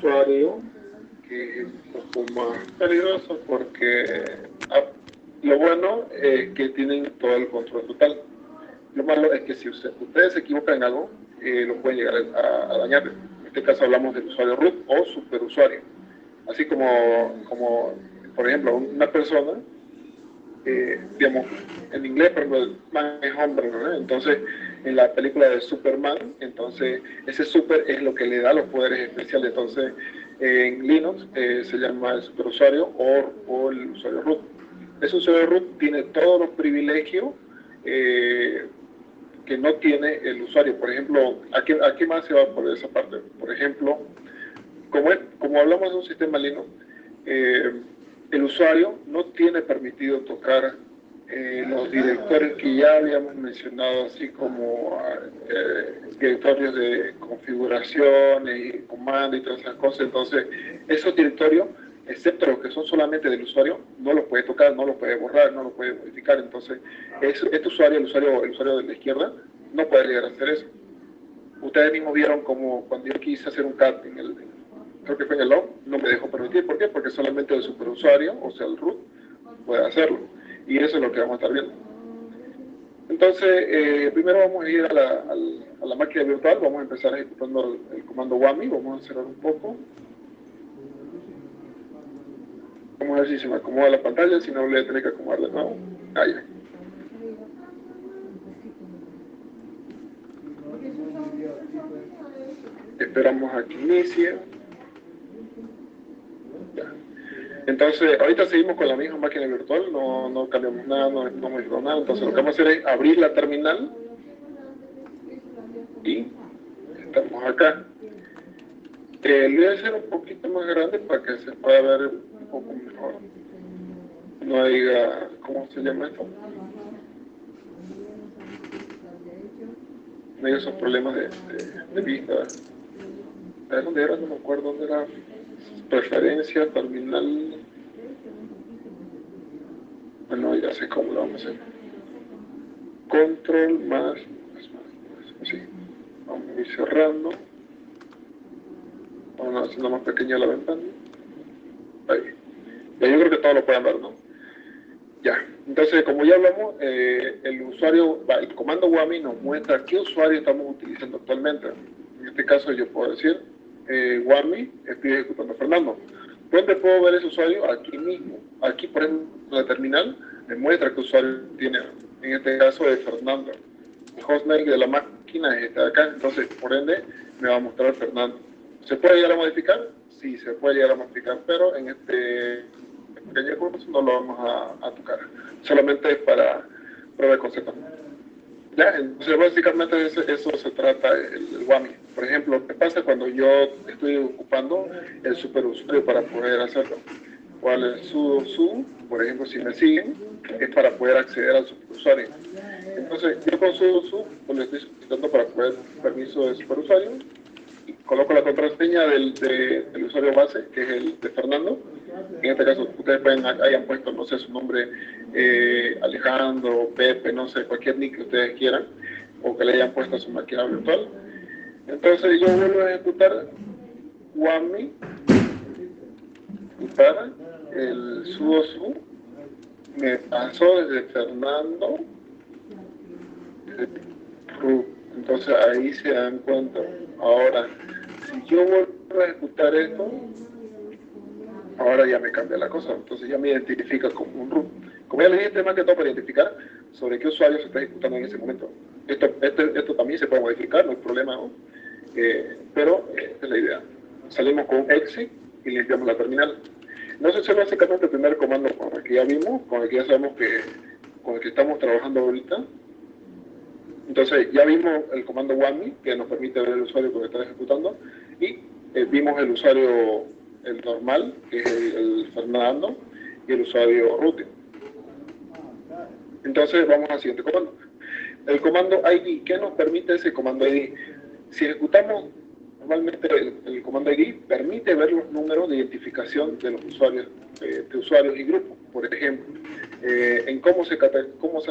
usuario que es un poco más peligroso porque lo bueno es que tienen todo el control total. Lo malo es que si ustedes se equivocan en algo, lo pueden llegar a dañar. En este caso hablamos del usuario root o superusuario. Así como por ejemplo, una persona, digamos, en inglés, por ejemplo, man es hombre, ¿no? Entonces, en la película de Superman, entonces, ese super es lo que le da los poderes especiales. Entonces, en Linux se llama el superusuario o el usuario root. Ese usuario root tiene todos los privilegios que no tiene el usuario. Por ejemplo, ¿a qué más se va por esa parte? Por ejemplo, como hablamos de un sistema Linux, el usuario no tiene permitido tocar los directorios que ya habíamos mencionado, así como directorios de configuración y comando y todas esas cosas. Entonces, esos directorios, excepto los que son solamente del usuario, no los puede tocar, no los puede borrar, no los puede modificar. Entonces, este usuario, el usuario de la izquierda, no puede llegar a hacer eso. Ustedes mismos vieron como cuando yo quise hacer un cat creo que fue en el log, no me dejó permitir. ¿Por qué? Porque solamente el superusuario, o sea el root, puede hacerlo. Y eso es lo que vamos a estar viendo. Entonces, primero vamos a ir a la máquina virtual, vamos a empezar ejecutando el comando wami, vamos a cerrar un poco. Vamos a ver si se me acomoda la pantalla, si no voy a tener que acomodar de nuevo. Ahí. Esperamos a que inicie. Ya. Entonces, ahorita seguimos con la misma máquina virtual, no cambiamos nada, no modificamos nada. Entonces, lo que vamos a hacer es abrir la terminal y estamos acá. Lo voy a hacer un poquito más grande para que se pueda ver un poco mejor. No diga, ¿cómo se llama esto? No hay esos problemas de vista. A ver, ¿dónde era? No me acuerdo dónde era. Preferencia, terminal. Bueno, ya sé cómo lo vamos a hacer. Control más. Así. Vamos a ir cerrando. Vamos haciendo más pequeña la ventana. Ahí. Ya, yo creo que todos lo pueden ver, ¿no? Ya. Entonces, como ya hablamos, el comando wami nos muestra qué usuario estamos utilizando actualmente. En este caso, yo puedo decir, wami, estoy ejecutando a Fernando. ¿Dónde puedo ver ese usuario? Aquí mismo. Aquí, por ejemplo, en la terminal me muestra qué usuario tiene. En este caso es Fernando. El hostname de la máquina es este de acá, entonces, por ende, me va a mostrar Fernando. ¿Se puede llegar a modificar? Sí, se puede llegar a modificar, pero en este pequeño curso no lo vamos a tocar. Solamente es para prueba de concepto. Ya, entonces básicamente de eso se trata el wami. Por ejemplo, ¿qué pasa cuando yo estoy ocupando el superusuario para poder hacerlo? ¿Cuál es su? Por ejemplo, si me siguen, es para poder acceder al superusuario. Entonces, yo con su pues le estoy solicitando para poder permiso de superusuario y coloco la contraseña del usuario base, que es el de Fernando. En este caso, ustedes hayan puesto, no sé, su nombre, Alejandro, Pepe, no sé, cualquier nick que ustedes quieran, o que le hayan puesto a su máquina virtual. Entonces, yo vuelvo a ejecutar wami, ejecutar el sudo me pasó desde Fernando, entonces ahí se dan cuenta. Ahora, si yo vuelvo a ejecutar esto, ahora ya me cambia la cosa, entonces ya me identifica como un root. Como ya les dije, más que todo para identificar sobre qué usuario se está ejecutando en ese momento. Esto también se puede modificar, no hay problema, ¿no? Pero esta es la idea. Salimos con exit y limpiamos la terminal. No sé si básicamente el primer comando con el que ya vimos, con el que ya sabemos con el que estamos trabajando ahorita. Entonces ya vimos el comando wami, que nos permite ver el usuario que está ejecutando, y vimos el usuario, el normal, que es el Fernando, y el usuario root. Entonces vamos al siguiente comando. El comando ID, ¿qué nos permite ese comando ID? Si ejecutamos normalmente el comando ID, permite ver los números de identificación de los usuarios, de usuarios y grupos. Por ejemplo, en cómo se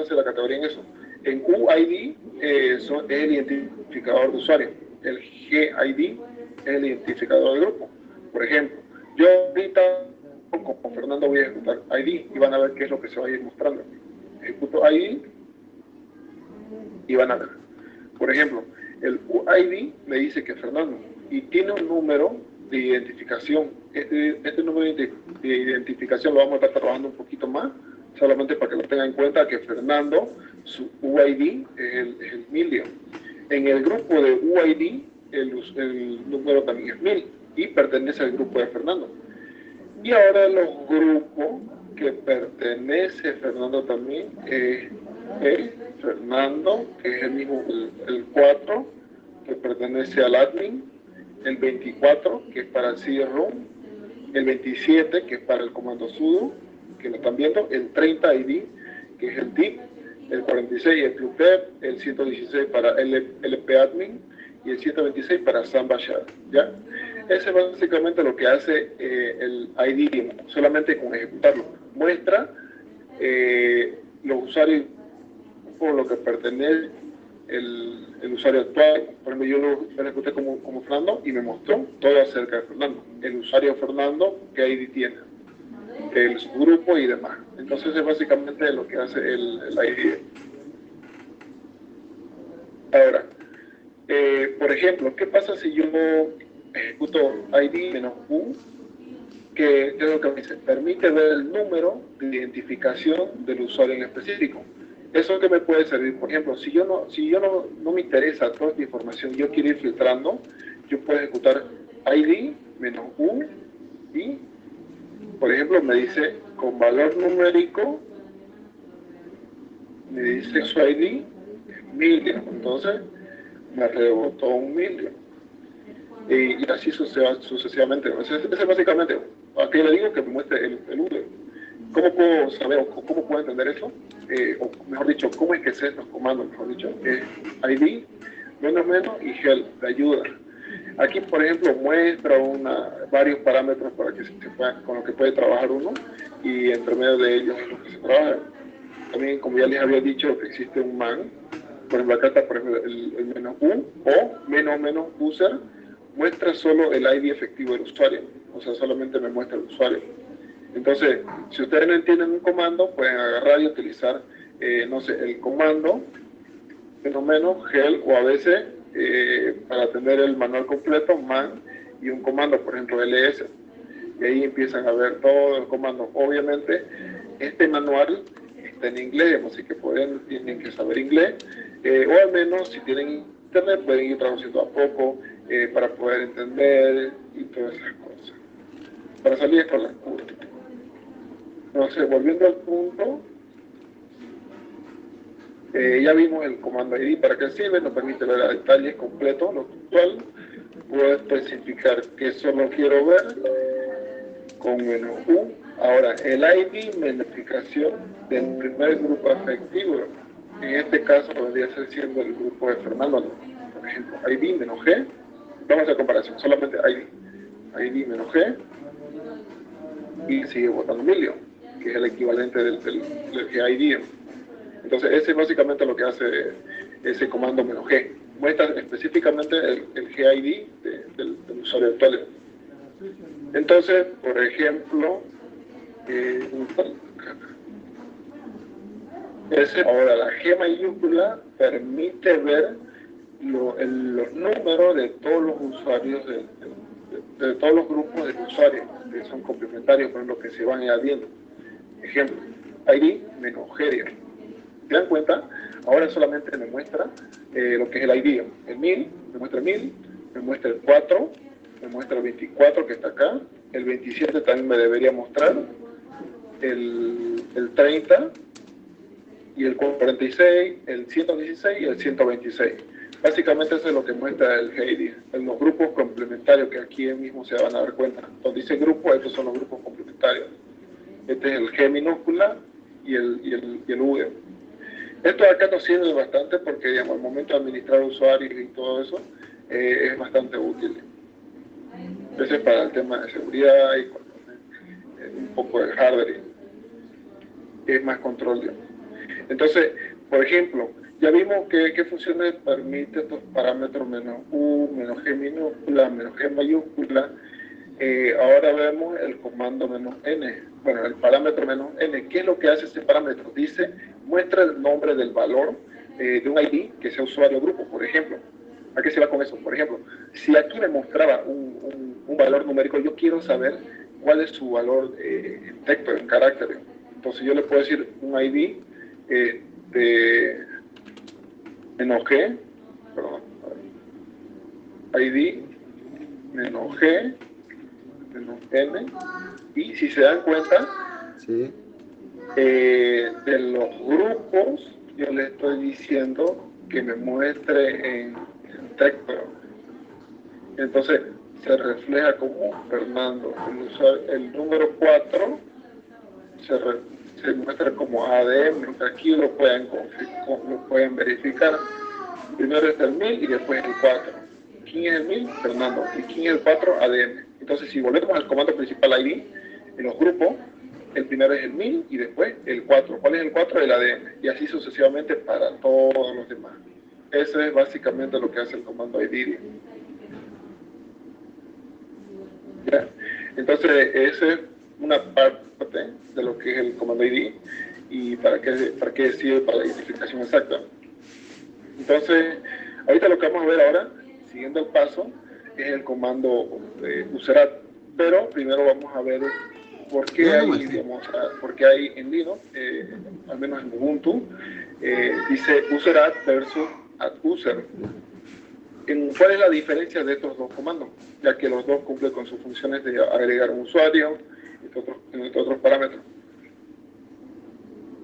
hace la categoría en eso. En UID es el identificador de usuario. El GID es el identificador de grupo. Por ejemplo, yo ahorita con Fernando voy a ejecutar ID y van a ver qué es lo que se va a ir mostrando. Ejecuto ID y van a ver. Por ejemplo, el UID me dice que es Fernando y tiene un número de identificación. Este número de identificación lo vamos a estar trabajando un poquito más, solamente para que lo tengan en cuenta que Fernando, su UID es el 1000. En el grupo de UID, el número también es 1000 y pertenece al grupo de Fernando. Y ahora los grupos que pertenece Fernando también es el Fernando, que es el mismo, el 4, que pertenece al admin, el 24, que es para el CD-ROM, el 27, que es para el comando sudo, que lo están viendo, el 30 ID, que es el DIP, el 46 el clubdev, el 116 para el LP-admin y el 126 para Samba Share, ¿ya? Ese es básicamente lo que hace el ID, solamente con ejecutarlo. Muestra los usuarios por lo que pertenece el usuario actual. Por ejemplo, yo lo ejecuté como Fernando y me mostró todo acerca de Fernando. El usuario Fernando, qué ID tiene, el subgrupo y demás. Entonces es básicamente lo que hace el ID. Ahora, por ejemplo, ¿qué pasa si yo ejecuto ID-U, que es lo que me dice? Permite ver el número de identificación del usuario en específico. ¿Eso que me puede servir? Por ejemplo, si yo no me interesa toda esta información, yo quiero ir filtrando, yo puedo ejecutar ID-U y, por ejemplo, me dice con valor numérico, me dice su ID 1000, entonces me rebotó un 1000. Y así sucesivamente. Ese es básicamente, ¿a qué le digo? Que me muestre el URL. ¿Cómo puedo saber o cómo puedo entender eso? O mejor dicho, ¿cómo es que sé estos comandos? Mejor dicho, ID, menos y help, de ayuda. Aquí, por ejemplo, muestra varios parámetros para que con los que puede trabajar uno y entre medio de ellos es lo que se trabaja. También, como ya les había dicho, existe un man. Por ejemplo, acá está por ejemplo, el "-u" o menos user, muestra solo el ID efectivo del usuario, o sea, solamente me muestra el usuario. Entonces, si ustedes no entienden un comando, pueden agarrar y utilizar, no sé, el comando menos help, o a veces, para tener el manual completo, man, y un comando, por ejemplo, ls, y ahí empiezan a ver todos los comandos. Obviamente, este manual está en inglés, así que tienen que saber inglés, o al menos si tienen internet pueden ir traduciendo a poco para poder entender y todas esas cosas, para salir con las curvas. Entonces, volviendo al punto, ya vimos el comando ID para qué sirve, nos permite ver a detalles completos lo actual. Puedo especificar que solo quiero ver con "-u". Ahora, el ID, identificación del primer grupo afectivo. En este caso podría ser siendo el grupo de Fernando. Por ejemplo, ID-G. Vamos a comparación, solamente ID. ID-G. Y sigue votando Emilio, que es el equivalente del GID. Entonces, ese es básicamente lo que hace ese comando "-G. Muestra específicamente el GID del usuario actual. Entonces, por ejemplo, ahora la G mayúscula permite ver los números de todos los usuarios, de todos los grupos de usuarios que son complementarios, por ejemplo, que se van añadiendo. Ejemplo, ID-G. ¿Se dan cuenta? Ahora solamente me muestra lo que es el ID. El 1000, me muestra el 1000, me muestra el 4, me muestra el 24 que está acá, el 27 también me debería mostrar, el 30 y el 46, el 116 y el 126. Básicamente eso es lo que muestra el GID, en los grupos complementarios que aquí mismo se van a dar cuenta. Donde dice grupo, estos son los grupos complementarios. Este es el G minúscula y el V. Esto de acá nos sirve bastante porque, digamos, al momento de administrar usuarios y todo eso, es bastante útil. Ese es para el tema de seguridad y un poco de hardware, es más control, digamos. Entonces, por ejemplo, ya vimos qué funciones permite estos parámetros "-u", "-g minúscula", "-g mayúscula". Ahora vemos el comando "-n", bueno, el parámetro "-n". ¿Qué es lo que hace este parámetro? Dice, muestra el nombre del valor de un ID que sea usuario o grupo, por ejemplo. ¿A qué se va con eso? Por ejemplo, si aquí me mostraba un valor numérico, yo quiero saber cuál es su valor en texto, en carácter. Entonces yo le puedo decir un ID de -g, perdón, ID -g -n, y si se dan cuenta, sí. De los grupos, yo le estoy diciendo que me muestre en texto. Entonces se refleja como Fernando. El número 4 se muestra como ADM. Aquí lo pueden verificar. Primero está el 1000 y después el 4. ¿Quién es el 1000? Fernando. ¿Y quién es el 4? ADM. Entonces, si volvemos al comando principal ID, en los grupos, el primero es el 1000 y después el 4. ¿Cuál es el 4? El ADM. Y así sucesivamente para todos los demás. Eso es básicamente lo que hace el comando ID. ¿Ya? Entonces, esa es una parte de lo que es el comando ID y para qué sirve para la identificación exacta. Entonces, ahorita lo que vamos a ver ahora, siguiendo el paso, es el comando userat. Pero primero vamos a ver por qué hay en Linux, al menos en Ubuntu, dice userat versus adduser. ¿Cuál es la diferencia de estos dos comandos? Ya que los dos cumplen con sus funciones de agregar un usuario y otros parámetros.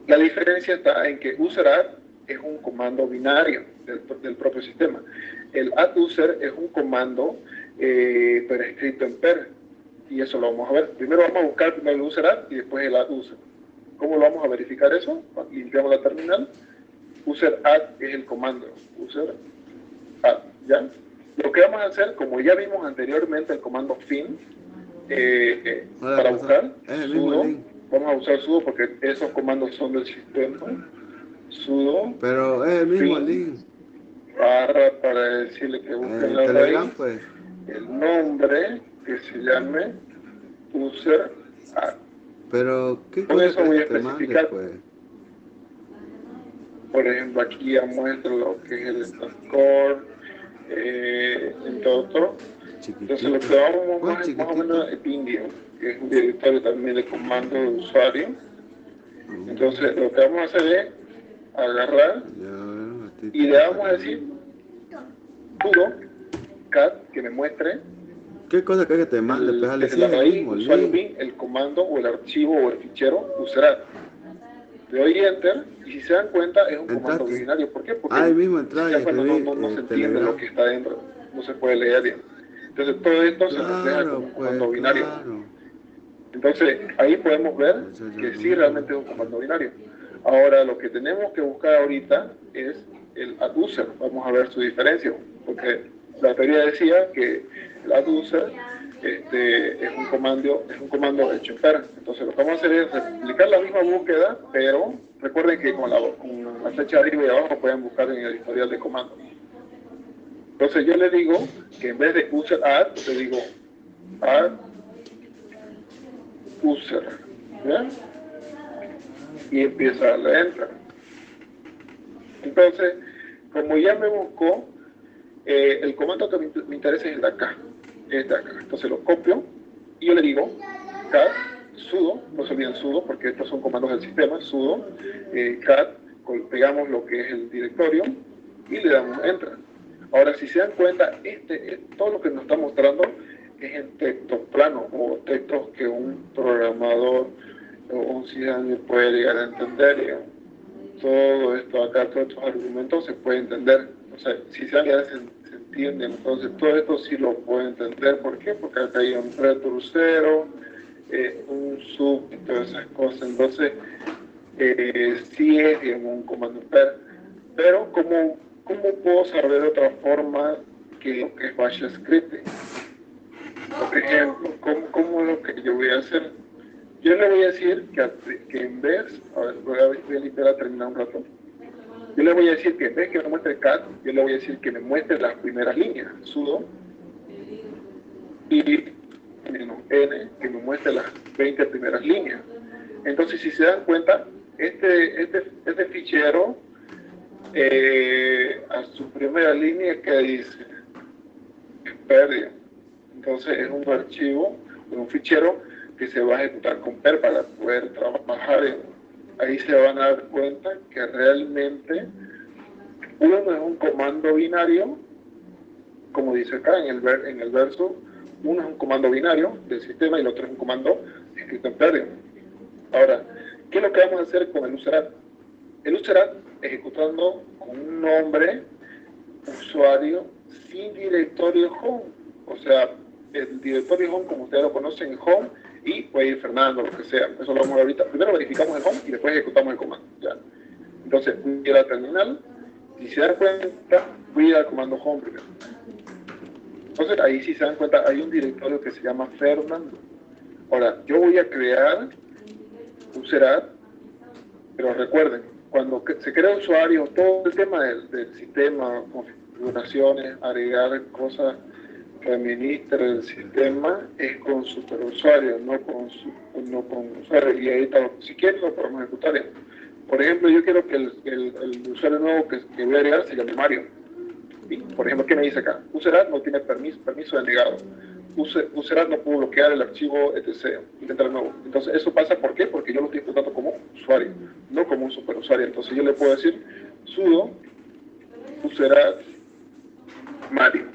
La diferencia está en que userat es un comando binario del propio sistema. El adduser es un comando pero escrito en per, y eso lo vamos a ver. Primero vamos a buscar el userat y después el adduser. ¿Cómo lo vamos a verificar eso? Limpiamos la terminal. Userat es el comando. Userat, ¿ya? Lo que vamos a hacer, como ya vimos anteriormente el comando fin, para buscar sudo, vamos a usar sudo porque esos comandos son del sistema. Sudo, pero es el mismo link para decirle que busquen la Telegram, raíz, pues. el nombre que se llame user add. Pero qué Con cosa eso que voy a te mande, especificar. pues. Por ejemplo, aquí ya muestro lo que es el core, entre otros. Entonces lo que vamos más o menos es Indio, que es un directorio también de comando de usuario. Entonces lo que vamos a hacer es agarrar y le vamos a decir sudo cat que me muestre ¿qué cosa que te mande? desde la raíz usuario bin, el comando o el archivo o el fichero userat. Le doy enter y si se dan cuenta es un comando binario. ¿Por qué? Porque ya cuando no se entiende lo que está dentro, no se puede leer bien. Entonces todo esto se refleja como un comando binario. Entonces ahí podemos ver que sí realmente es un comando binario. Ahora lo que tenemos que buscar ahorita es el adduser. Vamos a ver su diferencia, porque la teoría decía que el adduser es un comando hecho en per. Entonces lo que vamos a hacer es replicar la misma búsqueda, pero recuerden que con la flecha arriba y abajo pueden buscar en el historial de comandos. Entonces yo le digo que en vez de user add, le digo add user, ¿ya? Y empieza a darle enter. Entonces, como ya me buscó, el comando que me interesa es el de acá. Es de acá. Entonces lo copio y yo le digo cat sudo, no se olviden sudo porque estos son comandos del sistema, sudo cat, pegamos lo que es el directorio y le damos enter. Ahora, si se dan cuenta, todo lo que nos está mostrando es en texto plano o textos que un programador o un ciudadano puede llegar a entender. Digamos. Todo esto acá, todos estos argumentos se puede entender. O sea, si se entiende, entonces todo esto sí lo puede entender. ¿Por qué? Porque acá hay un return 0, un sub y todas esas cosas. Entonces, sí es digamos, un comando per. Pero, ¿cómo puedo saber de otra forma que lo que es Bash Scripting? Por ejemplo, ¿cómo es lo que yo voy a hacer? Yo le voy a decir que en vez, a ver, voy a limpiar a terminar un rato. Yo le voy a decir que en vez que me muestre cat, yo le voy a decir que me muestre las primeras líneas, sudo, y menos n, que me muestre las 20 primeras líneas. Entonces, si se dan cuenta, este fichero, a su primera línea, que dice pérdida. Entonces, es un archivo, un fichero que se va a ejecutar con PER para poder trabajar. Ahí se van a dar cuenta que realmente uno es un comando binario, como dice acá en el verso, uno es un comando binario del sistema y el otro es un comando escrito en pérdida. Ahora, ¿qué es lo que vamos a hacer con el userat? El userat ejecutando con un nombre usuario sin directorio home. O sea, el directorio home, como ustedes lo conocen, es home y puede ir Fernando, lo que sea. Eso lo vamos a ver ahorita. Primero verificamos el home y después ejecutamos el comando. ¿Ya? Entonces, voy a ir al terminal. Si se dan cuenta, voy a ir al comando home primero. Entonces, ahí si se dan cuenta, hay un directorio que se llama Fernando. Ahora, yo voy a crear userat, pero recuerden, cuando se crea usuario, todo el tema del sistema, configuraciones, agregar cosas que administra el sistema, es con superusuario, no con usuario. Y ahí está, si quieren lo podemos ejecutar. Por ejemplo, yo quiero que el usuario nuevo que voy a agregar se llame Mario. ¿Sí? Por ejemplo, ¿qué me dice acá? Userat no tiene permiso denegado. Userat no pudo bloquear el archivo etc. Intentar nuevo. Entonces, eso pasa, ¿por qué? Porque yo lo estoy ejecutando como usuario, no como un superusuario. Entonces, yo le puedo decir sudo userat Mario.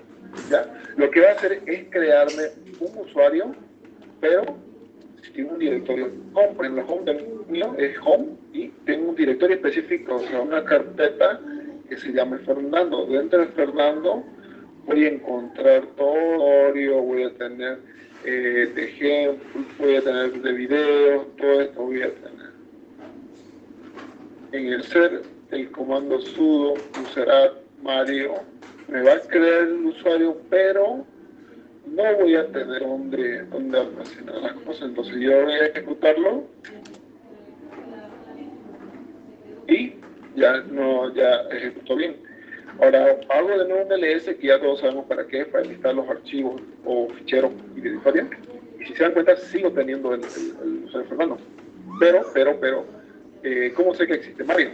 ¿Ya? Lo que va a hacer es crearme un usuario, pero si tiene un directorio home. Por ejemplo, home del mío es home y tengo un directorio específico, o sea, una carpeta que se llama Fernando. Dentro de Fernando voy a encontrar todo, voy a tener de ejemplos, voy a tener de videos, todo esto voy a tener. En el ser, el comando sudo userat Mario me va a crear el usuario, pero no voy a tener dónde almacenar las cosas. Entonces yo voy a ejecutarlo y ya ejecutó bien. Ahora hago de nuevo un ls, que ya todos sabemos para qué, para listar los archivos o ficheros y de historia. Y si se dan cuenta, sigo teniendo el usuario Fernando. Pero, ¿cómo sé que existe Mario?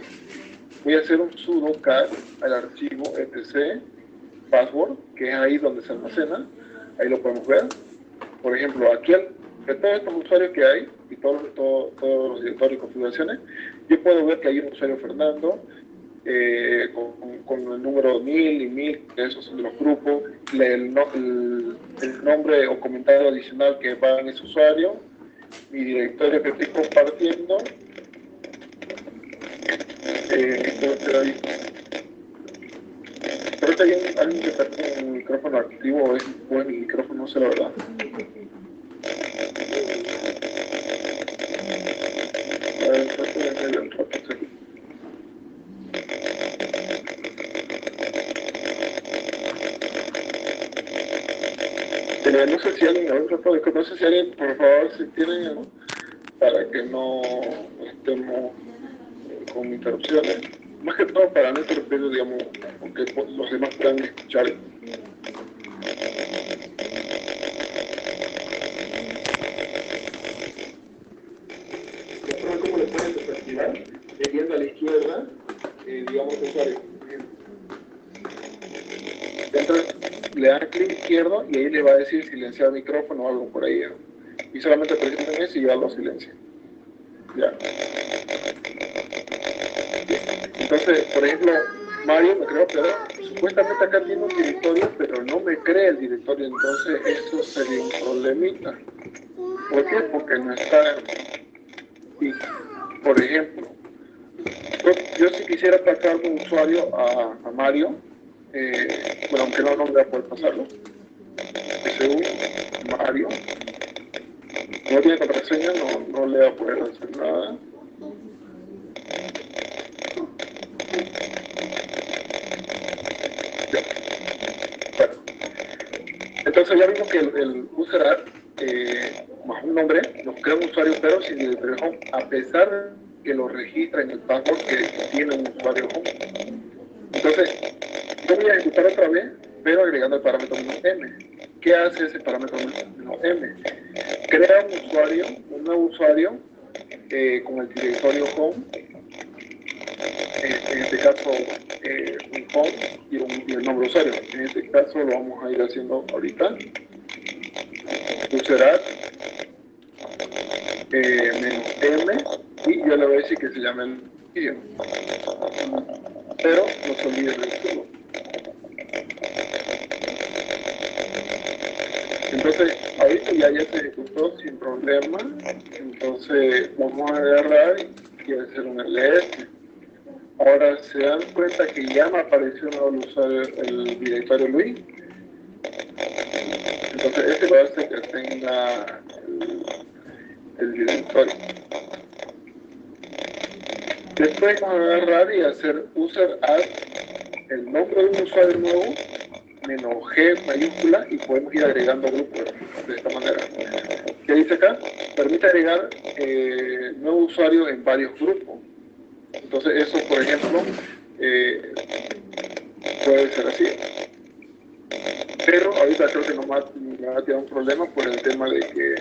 Voy a hacer un sudo cat al archivo etc password, que es ahí donde se almacena. Ahí lo podemos ver. Por ejemplo, aquí de todos estos usuarios que hay y todos los directorios y configuraciones, yo puedo ver que hay un usuario Fernando con el número 1000 y 1000, que esos son de los grupos, el nombre o comentario adicional que va en ese usuario, mi directorio que estoy compartiendo. Pero está bien, alguien que está con el micrófono activo o es mi micrófono, no sé la verdad. A ver, trato de medio el rato, sí. No sé si alguien, a ver, no sé si alguien, por favor, si tienen algo, para que no estemos con interrupciones. Más que todo para no interrumpir, digamos, aunque los demás puedan escuchar. ¿Cómo le pueden desactivar? Viendo a la izquierda, digamos, usuario. Entonces, le dan clic izquierdo y ahí le va a decir silenciar micrófono o algo por ahí. Y solamente presionen eso y llevarlo a silencio. Ya. Entonces, por ejemplo, Mario me creó, pero supuestamente acá tiene un directorio, pero no me crea el directorio, entonces eso sería un problemita. ¿Por qué? Porque no está. Y, por ejemplo, yo si quisiera atacar un usuario a Mario, bueno, aunque no voy a poder pasarlo, SU Mario, no tiene contraseña, no le va a poder hacer nada. Entonces ya vimos que el userat más un nombre nos crea un usuario pero sin directorio home, a pesar de que lo registra en el password que tiene un usuario home. Entonces yo voy a ejecutar otra vez, pero agregando el parámetro -m. ¿Qué hace ese parámetro -m. Crea un nuevo usuario con el directorio home, en este caso un home y el nombre de usuario. En este caso lo vamos a ir haciendo ahorita. Userat -m y yo le voy a decir que se llame el vídeo. Pero no se olviden del sudo. Entonces, ahorita ya se ejecutó sin problema. Entonces, vamos a agarrar y hacer un ls. Ahora se dan cuenta que ya me apareció el usuario, el directorio Luis. Entonces, este va a hacer que tenga el directorio. Después vamos a agarrar y hacer user add el nombre de un usuario nuevo -g mayúscula y podemos ir agregando grupos de esta manera. ¿Qué dice acá? Permite agregar nuevo usuario en varios grupos. Entonces eso, por ejemplo, puede ser así. Pero ahorita creo que no me va a tirar un problema por el tema de que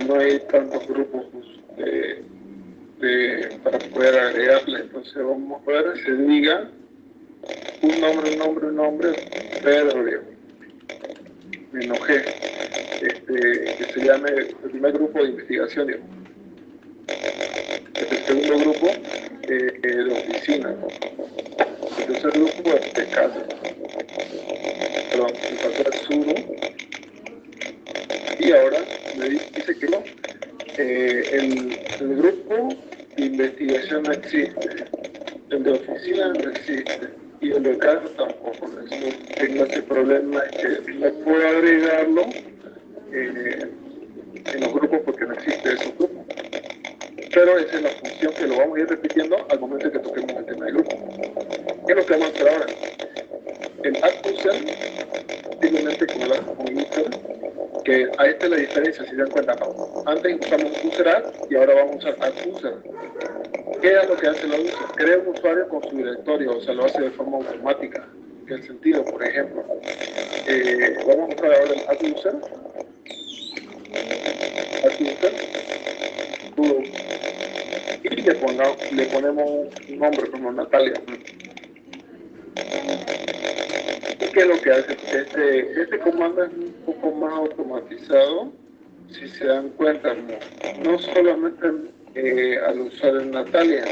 no hay tantos grupos para poder agregarle. Entonces vamos a ver, se diga un nombre, Pedro Diego, -g, que se llame el primer grupo de investigación, Diego. El segundo grupo de oficina, ¿no? El tercer grupo de casa. Perdón, me faltó el sudo. Y ahora me dice que no. El grupo de investigación no existe. El de oficina no existe. Y el de casa tampoco. Tengo ese problema que no puedo agregarlo en los grupos porque no existe esos grupos. Pero esa es la función que lo vamos a ir repitiendo al momento que toquemos el tema del grupo. ¿Qué es lo que vamos a hacer ahora? El add user, simplemente con el user, que a esta es la diferencia, si se dan cuenta. Antes usamos user add y ahora vamos a usar add user. ¿Qué es lo que hace la user? Crea un usuario con su directorio, o sea, lo hace de forma automática. ¿Qué es el sentido? Por ejemplo, vamos a usar ahora el add user. Add user. Y le ponemos un nombre como Natalia. ¿Y qué es lo que hace? Este comando es un poco más automatizado. Si se dan cuenta, no solamente al usuario Natalia,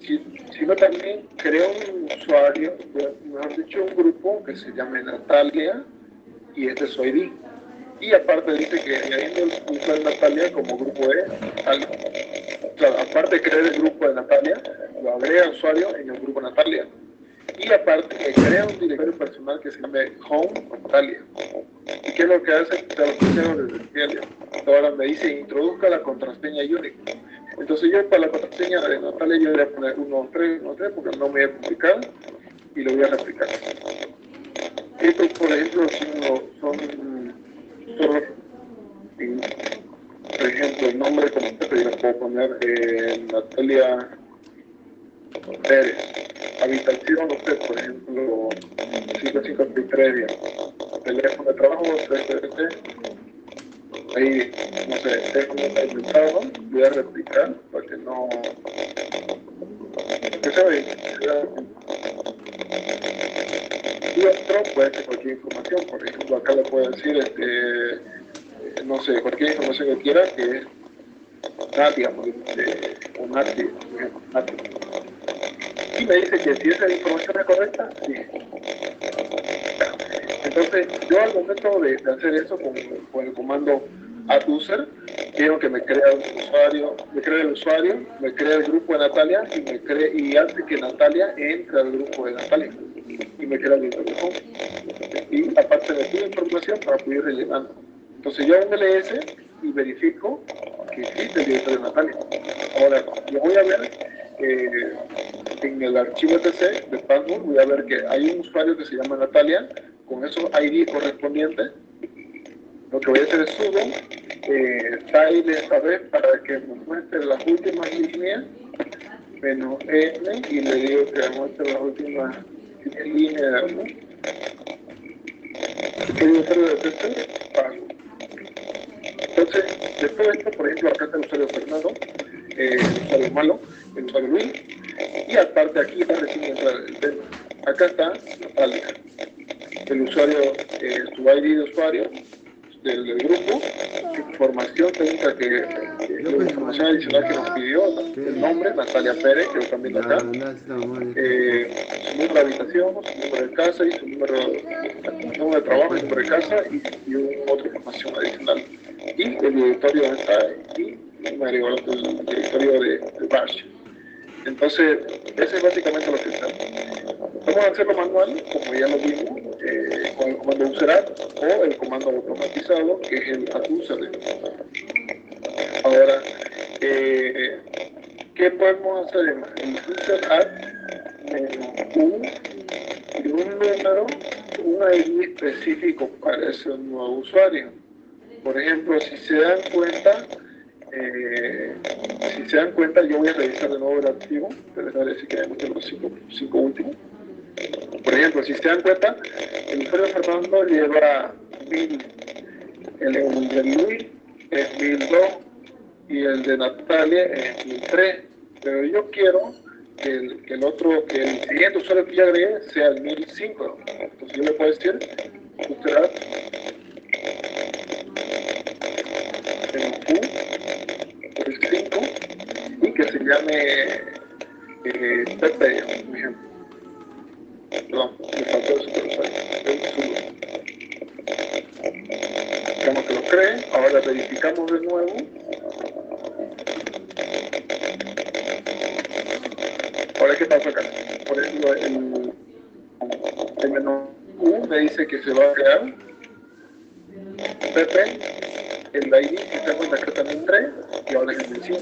sino también crea un usuario, mejor dicho, un grupo que se llame Natalia y este es su ID. Y aparte dice que añadiendo el usuario Natalia como grupo de Natalia. O sea, aparte de crear el grupo de Natalia, lo agrega el usuario en el grupo Natalia. Y aparte crea un directorio personal que se llame Home Natalia. ¿Y qué es lo que hace? Te lo pusieron desde el cielo. Ahora me dice introduzca la contraseña Unix. Entonces yo para la contraseña de Natalia yo voy a poner 123 porque no me voy a complicar y lo voy a replicar. Estos, por ejemplo, son por ejemplo, el nombre completo yo le puedo poner Natalia Pérez. Habitación, no sé, por ejemplo, 553, teléfono de trabajo, 333. Ahí, no sé, tengo un inventado, voy a replicar para que no... que se ve. Y otro puede ser cualquier información, por ejemplo, acá le puedo decir, no sé, cualquier información que quiera, que es Natia, o Nati, Nati. Y me dice que si esa información es correcta, sí. Entonces, yo al momento de hacer eso con el comando add user, quiero que me crea un usuario, me crea el usuario, me crea el grupo de Natalia y hace que Natalia entre al grupo de Natalia y me crea el grupo de Home. Y aparte me pide información para poder ir rellenando. Entonces yo hago un ls y verifico que existe el directorio de Natalia. Ahora, yo voy a ver en el archivo etc de password, voy a ver que hay un usuario que se llama Natalia con esos ID correspondientes. Lo que voy a hacer es sudo file esta vez para que me muestre las últimas líneas -n y le digo que me muestre las últimas líneas, ¿no? ¿Qué digo hacer de password? Entonces, después de esto, por ejemplo, acá está el usuario Fernando, el usuario Malo, el usuario Luis, y aparte aquí está recién entra el tema. Acá está Natalia, el usuario, su ID de usuario del grupo, información técnica la información adicional que nos pidió, el nombre, Natalia Pérez, que lo están viendo acá, su número de habitación, su número de casa y su número de trabajo, el número de casa y otra información adicional. Y el directorio donde está, y me agregó el directorio de Bash. Entonces, eso es básicamente lo que hacemos. Vamos a hacerlo manual, como ya lo vimos, con el comando userat o el comando automatizado, que es el add-user. Ahora, ¿qué podemos hacer en el user-add? Un número, un ID específico para ese nuevo usuario. Por ejemplo, si se dan cuenta, yo voy a revisar de nuevo el archivo, pero no decir que hay los cinco últimos. Por ejemplo, si se dan cuenta, el usuario Fernando lleva 1000, el de Luis es 1002 y el de Natalia es 1003. Pero yo quiero que el siguiente usuario que yo agregue sea el 1005. Entonces yo le puedo decir, usted el 5 y que se llame Pepe, por ejemplo. Perdón, me faltó eso, digamos que lo cree. Ahora verificamos de nuevo. Ahora, ¿qué pasa acá? Por ejemplo, el menú U me dice que se va a crear Pepe, el ID, si se da cuenta que también 3 y ahora es el 5.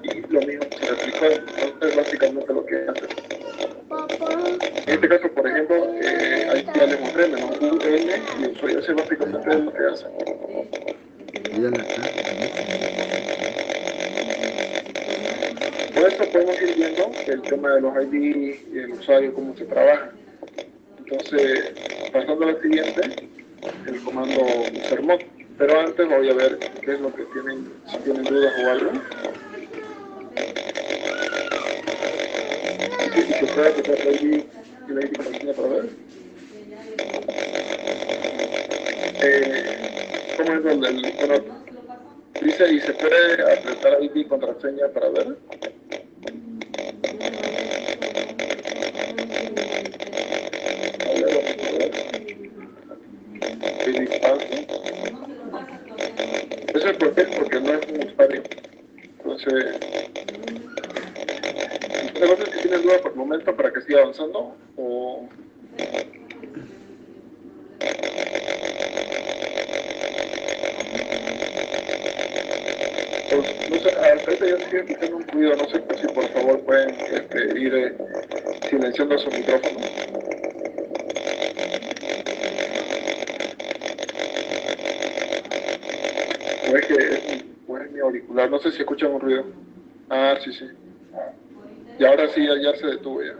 Y lo mismo se replicó, entonces básicamente lo que hace. En este caso, por ejemplo, ahí ya le mostré menú U, N y el usuario, ese básicamente es lo que hace. Por eso podemos ir viendo el tema de los ID y el usuario, cómo se trabaja. Entonces, pasando al siguiente, el comando usermod. Pero antes voy a ver qué es lo que tienen, si tienen dudas o algo. Y se puede aplicar el ID y la ID que para ver. ¿Cómo es donde bueno, dice y se puede apretar ID y contraseña para ver? Eso es porque no es un usuario. Entonces, una cosa es que tienen duda por el momento para que siga avanzando o... Pues, no sé, ahorita ya estoy escuchando un ruido, no sé si por favor pueden ir silenciando su micrófono. O es mi auricular, no sé si escuchan un ruido. Ah, sí, sí. Y ahora sí, ya se detuvo ya.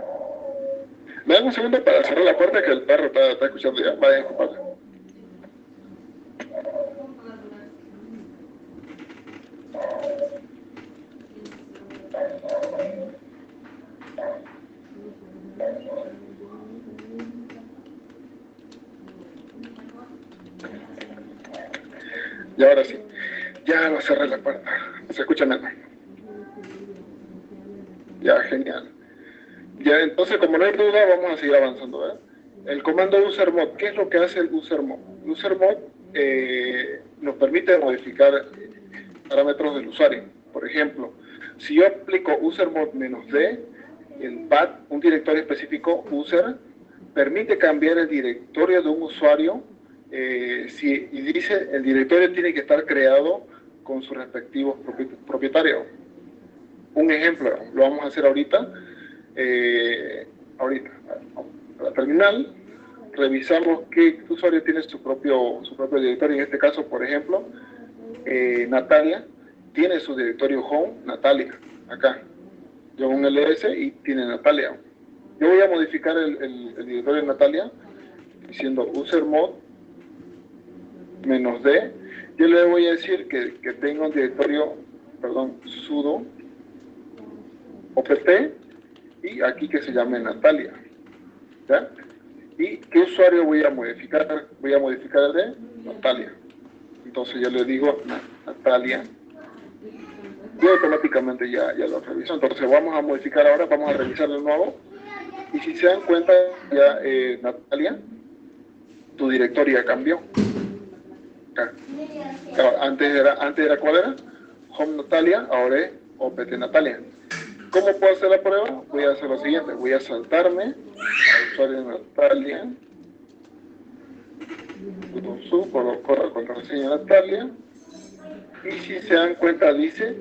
Me dan un segundo para cerrar la puerta que el perro está escuchando ya. Vayan, compadre. Y ahora sí, ya va a cerrar la puerta. Se escucha menos. Ya, genial. Ya, entonces, como no hay duda, vamos a seguir avanzando, ¿eh? El comando usermod, ¿qué es lo que hace el usermod? El usermod nos permite modificar parámetros del usuario. Por ejemplo, si yo aplico usermod -d, el path, un directorio específico user, permite cambiar el directorio de un usuario y dice el directorio tiene que estar creado con sus respectivos propietarios. Un ejemplo, lo vamos a hacer ahorita. A la terminal, revisamos qué usuario tiene su propio directorio. En este caso, por ejemplo, Natalia tiene su directorio home, Natalia, acá. Yo un ls y tiene Natalia. Yo voy a modificar el directorio de Natalia diciendo usermod -d. yo le voy a decir que tengo un directorio, perdón, sudo opt y aquí que se llame Natalia, ¿ya? ¿Y qué usuario voy a modificar? Voy a modificar el de Natalia. Entonces yo le digo Natalia y automáticamente ya lo reviso. Entonces vamos a modificar ahora, vamos a revisar de nuevo. Y si se dan cuenta, ya Natalia, tu directorio ya cambió. Antes era ¿cuál era? Home Natalia, ahora es opt Natalia. ¿Cómo puedo hacer la prueba? Voy a hacer lo siguiente, voy a saltarme al usuario de Natalia, coloco la contraseña Natalia, y si se dan cuenta dice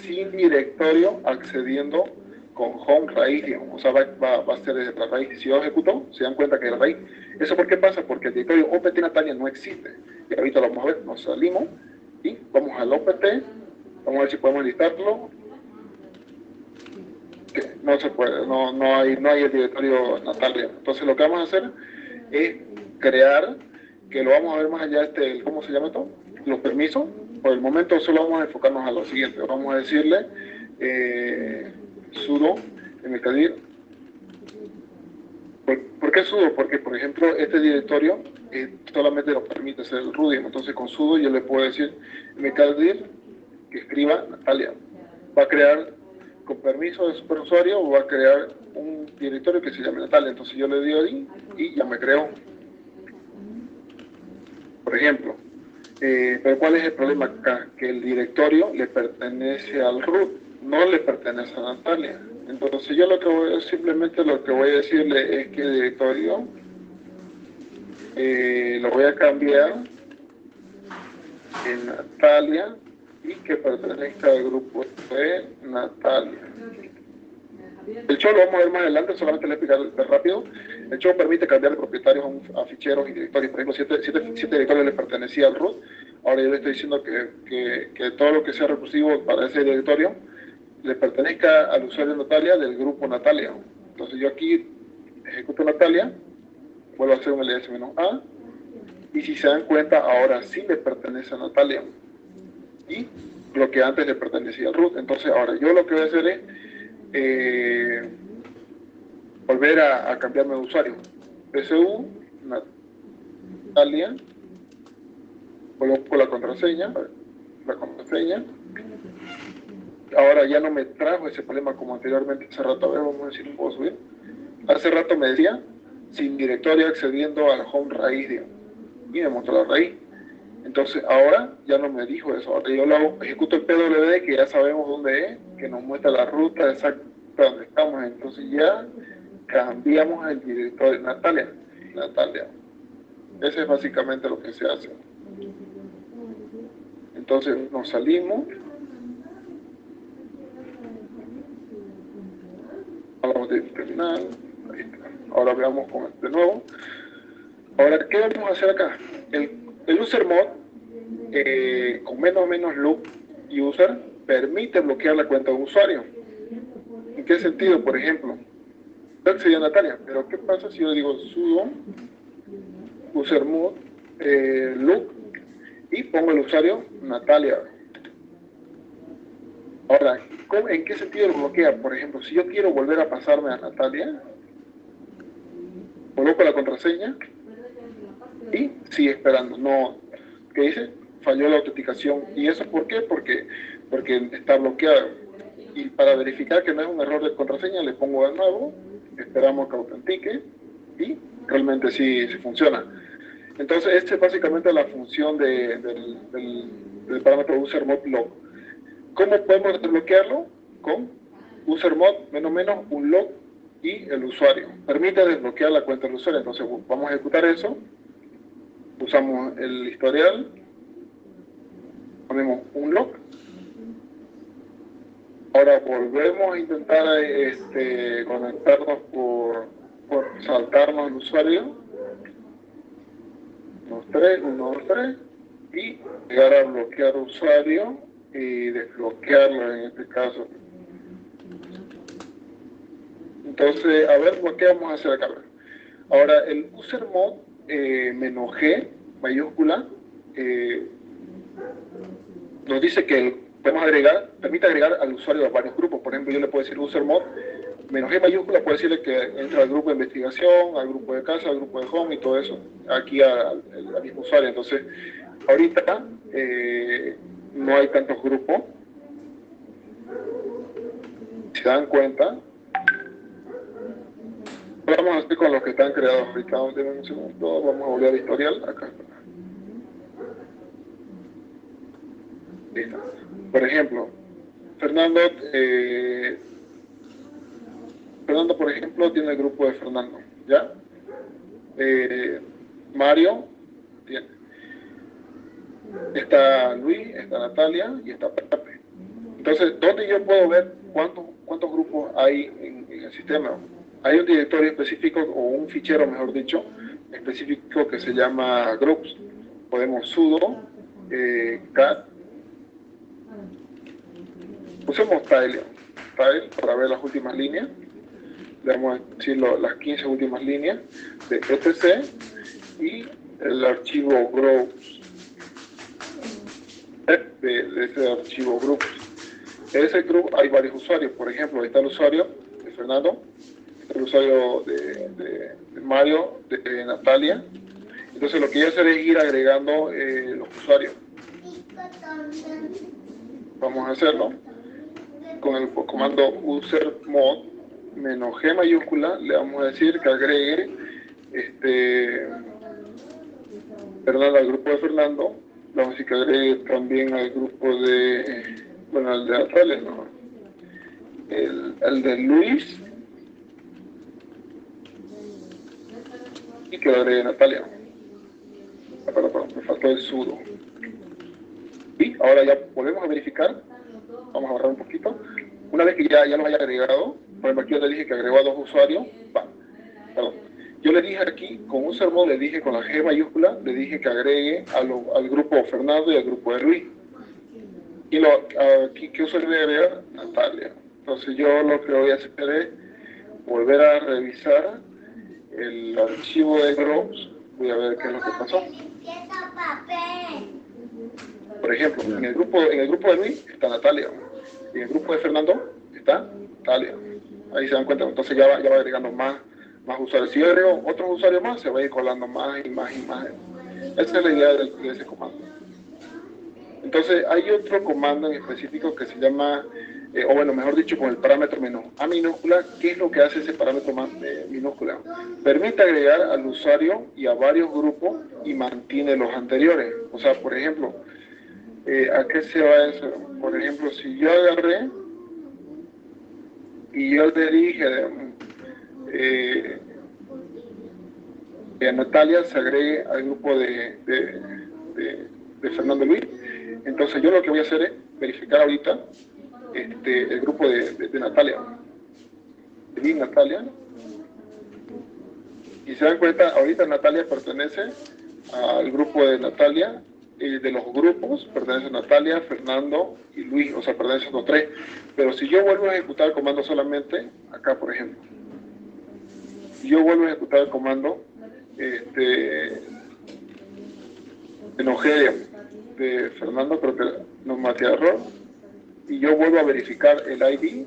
sin directorio accediendo con home raíz, digamos. O sea, va a ser desde la raíz. Si yo ejecuto, se dan cuenta que es la raíz. ¿Eso por qué pasa? Porque el directorio opt Natalia no existe. Y ahorita lo vamos a ver, nos salimos y vamos al opt, vamos a ver si podemos listarlo. Que no se puede, no hay el directorio Natalia. Entonces lo que vamos a hacer es crear, que lo vamos a ver más allá, ¿cómo se llama esto? Los permisos. Por el momento solo vamos a enfocarnos a lo siguiente. Vamos a decirle sudo mkdir. ¿Por qué sudo? Porque, por ejemplo, este directorio solamente lo permite hacer el root. Entonces con sudo yo le puedo decir mkdir que escriba Natalia. Va a crear con permiso de superusuario o va a crear un directorio que se llame Natalia. Entonces yo le digo ahí y ya me creó. Por ejemplo, pero ¿cuál es el problema acá? Que el directorio le pertenece al root, no le pertenece a Natalia. Entonces yo simplemente lo que voy a decirle es que el directorio lo voy a cambiar en Natalia y que pertenezca al grupo de Natalia. El show lo vamos a ver más adelante, solamente le voy a explicar rápido. El show permite cambiar de propietarios a ficheros y directorios. Por ejemplo, siete directorios le pertenecía al root. Ahora yo le estoy diciendo que todo lo que sea recursivo para ese directorio le pertenezca al usuario Natalia del grupo Natalia. Entonces yo aquí ejecuto Natalia, vuelvo a hacer un ls-a, y si se dan cuenta, ahora sí le pertenece a Natalia. Y lo que antes le pertenecía al root. Entonces ahora yo lo que voy a hacer es volver a cambiarme de usuario. PSU, Natalia, coloco la contraseña, ahora ya no me trajo ese problema como anteriormente hace rato. A ver, vamos a ver si lo puedo subir. Hace rato me decía sin directorio accediendo al home raíz, digamos, y me mostró la raíz. Entonces ahora ya no me dijo eso. Ahora yo ejecuto el PWD, que ya sabemos dónde es, que nos muestra la ruta exacta donde estamos. Entonces ya cambiamos el directorio Natalia. Ese es básicamente lo que se hace. Entonces nos salimos. Hablamos del terminal. Ahí está. Ahora veamos de nuevo. Ahora, ¿qué vamos a hacer acá? El user mod con menos loop user permite bloquear la cuenta de un usuario. ¿En qué sentido? Por ejemplo, sería Natalia, pero ¿qué pasa si yo digo sudo user mod loop y pongo el usuario Natalia? Ahora, ¿en qué sentido lo bloquea? Por ejemplo, si yo quiero volver a pasarme a Natalia, coloco la contraseña y sigue esperando. No, ¿qué dice? Falló la autenticación. ¿Y eso por qué? Porque está bloqueado. Y para verificar que no es un error de contraseña, le pongo de nuevo, esperamos que autentique y realmente sí funciona. Entonces, esta es básicamente la función del parámetro usermod log. ¿Cómo podemos desbloquearlo? Con usermod menos un log y el usuario. Permite desbloquear la cuenta del usuario. Entonces, vamos a ejecutar eso. Usamos el historial. Ponemos un log. Ahora volvemos a intentar conectarnos por saltarnos el usuario. 1, 2, 3. Y llegar a bloquear usuario y desbloquearlo en este caso. Entonces, a ver, ¿qué vamos a hacer acá? Ahora, el usermod -G mayúscula nos dice que podemos agregar, permite agregar al usuario a varios grupos. Por ejemplo, yo le puedo decir usermod menos G mayúscula, puede decirle que entra al grupo de investigación, al grupo de casa, al grupo de home y todo eso, aquí al mismo usuario. Entonces, ahorita no hay tantos grupos. Si se dan cuenta, vamos a hacer con los que están creados ahorita. Un segundo, vamos a volver al historial. Acá está. Listo. Por ejemplo, Fernando, por ejemplo, tiene el grupo de Fernando, ¿ya? Mario tiene. Está Luis, está Natalia y está Pepe. Entonces, ¿dónde yo puedo ver cuántos grupos hay en el sistema? Hay un directorio específico, o un fichero, mejor dicho, específico que se llama groups. Podemos sudo cat. Usemos tile para ver las últimas líneas. Le vamos a decir las 15 últimas líneas de etc y el archivo groups de ese archivo groups. En ese group hay varios usuarios. Por ejemplo, ahí está el usuario de Fernando, el usuario de Mario, de Natalia. Entonces lo que voy a hacer es ir agregando los usuarios. Vamos a hacerlo con el comando usermod menos G mayúscula. Le vamos a decir que agregue Fernando al grupo de Fernando. Le vamos a decir que agregue también al grupo de, bueno, al de Natalia, no, el de Luis, y que lo agregue Natalia. Perdón, me faltó el sudo. Y ahora ya volvemos a verificar. Vamos a borrar un poquito. Una vez que ya los haya agregado, por ejemplo, aquí yo le dije que agregó a 2 usuarios. Yo le dije aquí, con usermod, le dije con la G mayúscula, le dije que agregue al grupo Fernando y al grupo de Luis. Y aquí, ¿qué usuario voy a agregar? Natalia. Entonces yo lo que voy a hacer es volver a revisar el archivo de groups. Voy a ver qué es lo que pasó. Por ejemplo, en el grupo de Luis está Natalia. En el grupo de Fernando está Natalia. Ahí se dan cuenta. Entonces ya va agregando más usuarios. Si yo agrego otros usuarios más, se va a ir colando más y más y más. Esa es la idea de ese comando. Entonces hay otro comando en específico que se llama, o bueno, mejor dicho, con el parámetro menos A minúscula. ¿Qué es lo que hace ese parámetro minúscula? Permite agregar al usuario y a varios grupos y mantiene los anteriores. O sea, por ejemplo, ¿a qué se va eso? Por ejemplo, si yo agarré y yo le dije que a Natalia se agregue al grupo de Fernando Luis, entonces yo lo que voy a hacer es verificar ahorita el grupo de Natalia. Y Natalia, y se dan cuenta, ahorita Natalia pertenece al grupo de Natalia. De los grupos pertenecen Natalia, Fernando y Luis, o sea, pertenecen los 3. Pero si yo vuelvo a ejecutar el comando solamente, acá por ejemplo, si yo vuelvo a ejecutar el comando, enojé de Fernando, creo que nos maté error, y yo vuelvo a verificar el ID,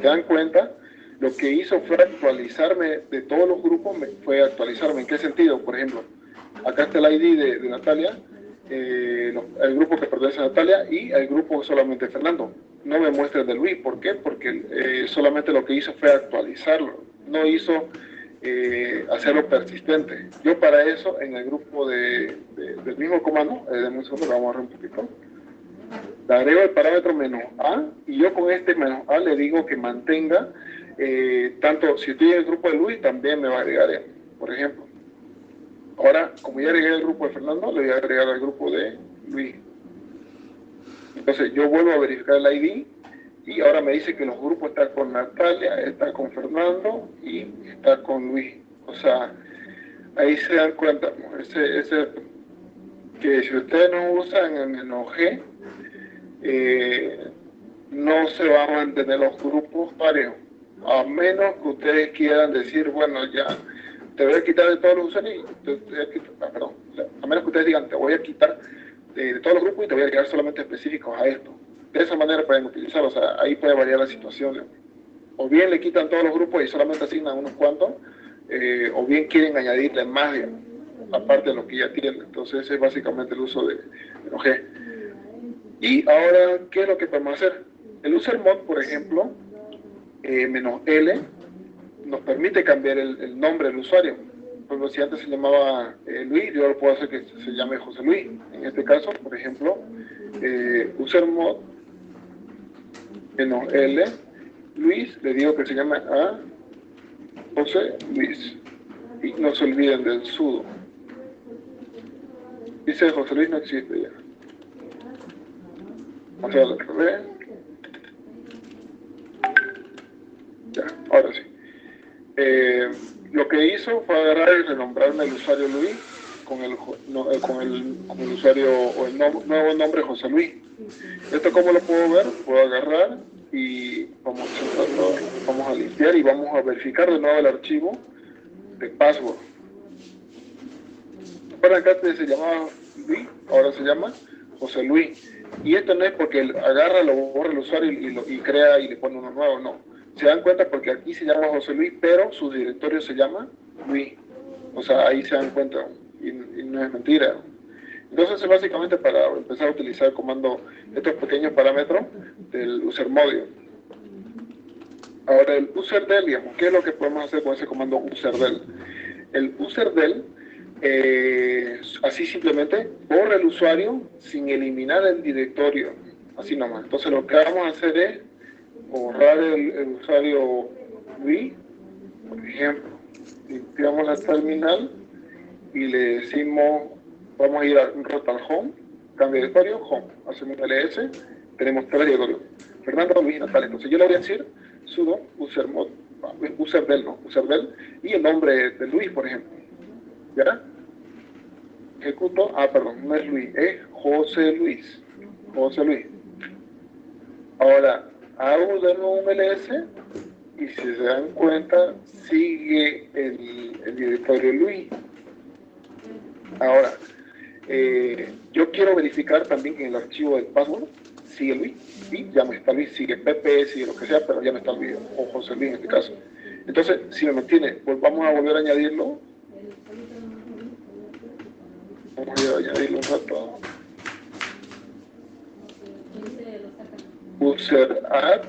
¿se dan cuenta? Lo que hizo fue actualizarme de todos los grupos, fue actualizarme. ¿En qué sentido? Por ejemplo, acá está el ID de Natalia, el grupo que pertenece a Natalia y el grupo solamente Fernando. No me muestra el de Luis. ¿Por qué? Porque solamente lo que hizo fue actualizarlo. No hizo hacerlo persistente. Yo para eso, en el grupo del mismo comando, denme un segundo, lo vamos a ver un poquito. Le agrego el parámetro menos A y yo con este menos A le digo que mantenga, tanto si estoy en el grupo de Luis, también me va a agregar él, por ejemplo. Ahora, como ya agregué el grupo de Fernando, le voy a agregar al grupo de Luis. Entonces yo vuelvo a verificar el ID y ahora me dice que los grupos están con Natalia, está con Fernando y está con Luis. O sea, ahí se dan cuenta, que si ustedes no usan el menos G, no se van a mantener los grupos parejos, a menos que ustedes quieran decir, bueno, ya te voy a quitar de todos los usuarios, a menos que ustedes digan, te voy a quitar de todos los grupos y te voy a agregar solamente específicos a esto. De esa manera pueden utilizarlo, o sea, ahí puede variar la situación. O bien le quitan todos los grupos y solamente asignan unos cuantos, o bien quieren añadirle más, digamos, aparte de lo que ya tienen. Entonces ese es básicamente el uso de OG. Y ahora, ¿qué es lo que podemos hacer? El user mod, por ejemplo, -L, nos permite cambiar el nombre del usuario. Por ejemplo, si antes se llamaba Luis, yo lo puedo hacer que se llame José Luis. En este caso, por ejemplo, user mod -L, Luis, le digo que se llame a José Luis. Y no se olviden del sudo. Dice José Luis no existe ya. Vamos a darle otra vez. Ya, ahora sí. Lo que hizo fue agarrar y renombrarme el usuario Luis con el usuario o el nuevo nombre José Luis. ¿Esto cómo lo puedo ver? Puedo agarrar y vamos a limpiar y vamos a verificar de nuevo el archivo de password. Recuerden que antes se llamaba Luis, ahora se llama José Luis. Y esto no es porque agarra, lo borra el usuario y crea y le pone uno nuevo, no. Se dan cuenta porque aquí se llama José Luis, pero su directorio se llama Luis. O sea, ahí se dan cuenta y no es mentira. Entonces es básicamente para empezar a utilizar el comando, estos pequeños parámetros del user module. Ahora el userdel, digamos, ¿qué es lo que podemos hacer con ese comando userdel? El userdel, así simplemente, borra el usuario sin eliminar el directorio, así nomás. Entonces lo que vamos a hacer es borrar el usuario Luis, por ejemplo. Limpiamos la terminal y le decimos, vamos a ir a un rotal home, cambio de directorio, home, hacemos un ls, tenemos tres directorios, Fernando, Luis y Natalia. Entonces yo le voy a decir sudo usermod, userdel, ¿no? Userdel, y el nombre de Luis, por ejemplo. ¿Ya? Ejecuto, perdón, no es Luis, es José Luis. José Luis. Ahora, hago de nuevo un ls y si se dan cuenta, sigue el directorio Luis. Ahora, yo quiero verificar también que en el archivo del password sigue Luis, y ya no está Luis, sigue Pepe, sigue lo que sea, pero ya no está Luis, o José Luis en este caso. Entonces, si me mantiene, pues vamos a volver a añadirlo. Vamos a añadirlo un rato. User add.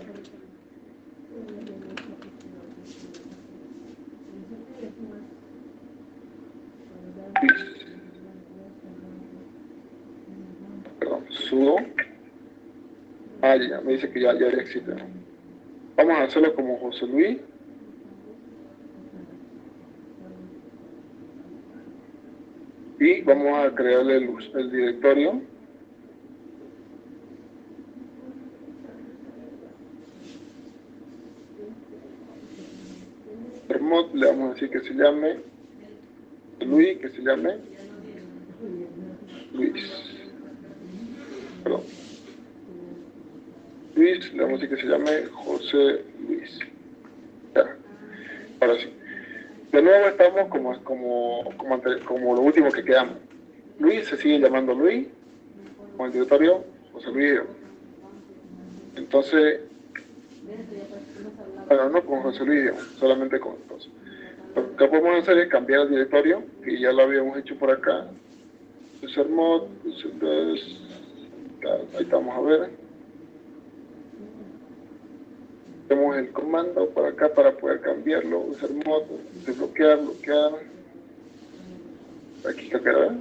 Perdón, sudo. Ya, me dice que ya existe. Vamos a hacerlo como José Luis. Y vamos a crearle el directorio. Mod, le vamos a decir que se llame Luis, que se llame Luis. Perdón. Luis, le vamos a decir que se llame José Luis. Ya. Ahora sí. De nuevo estamos como lo último que quedamos. Luis se sigue llamando Luis, con el directorio José Luis. Entonces, bueno, no con José Luis, solamente con entonces. Lo que podemos hacer es cambiar el directorio, que ya lo habíamos hecho por acá. User mod, ahí estamos a ver. Tenemos el comando por acá para poder cambiarlo. User mod, desbloquear, bloquear. Aquí cambiar, ¿verdad?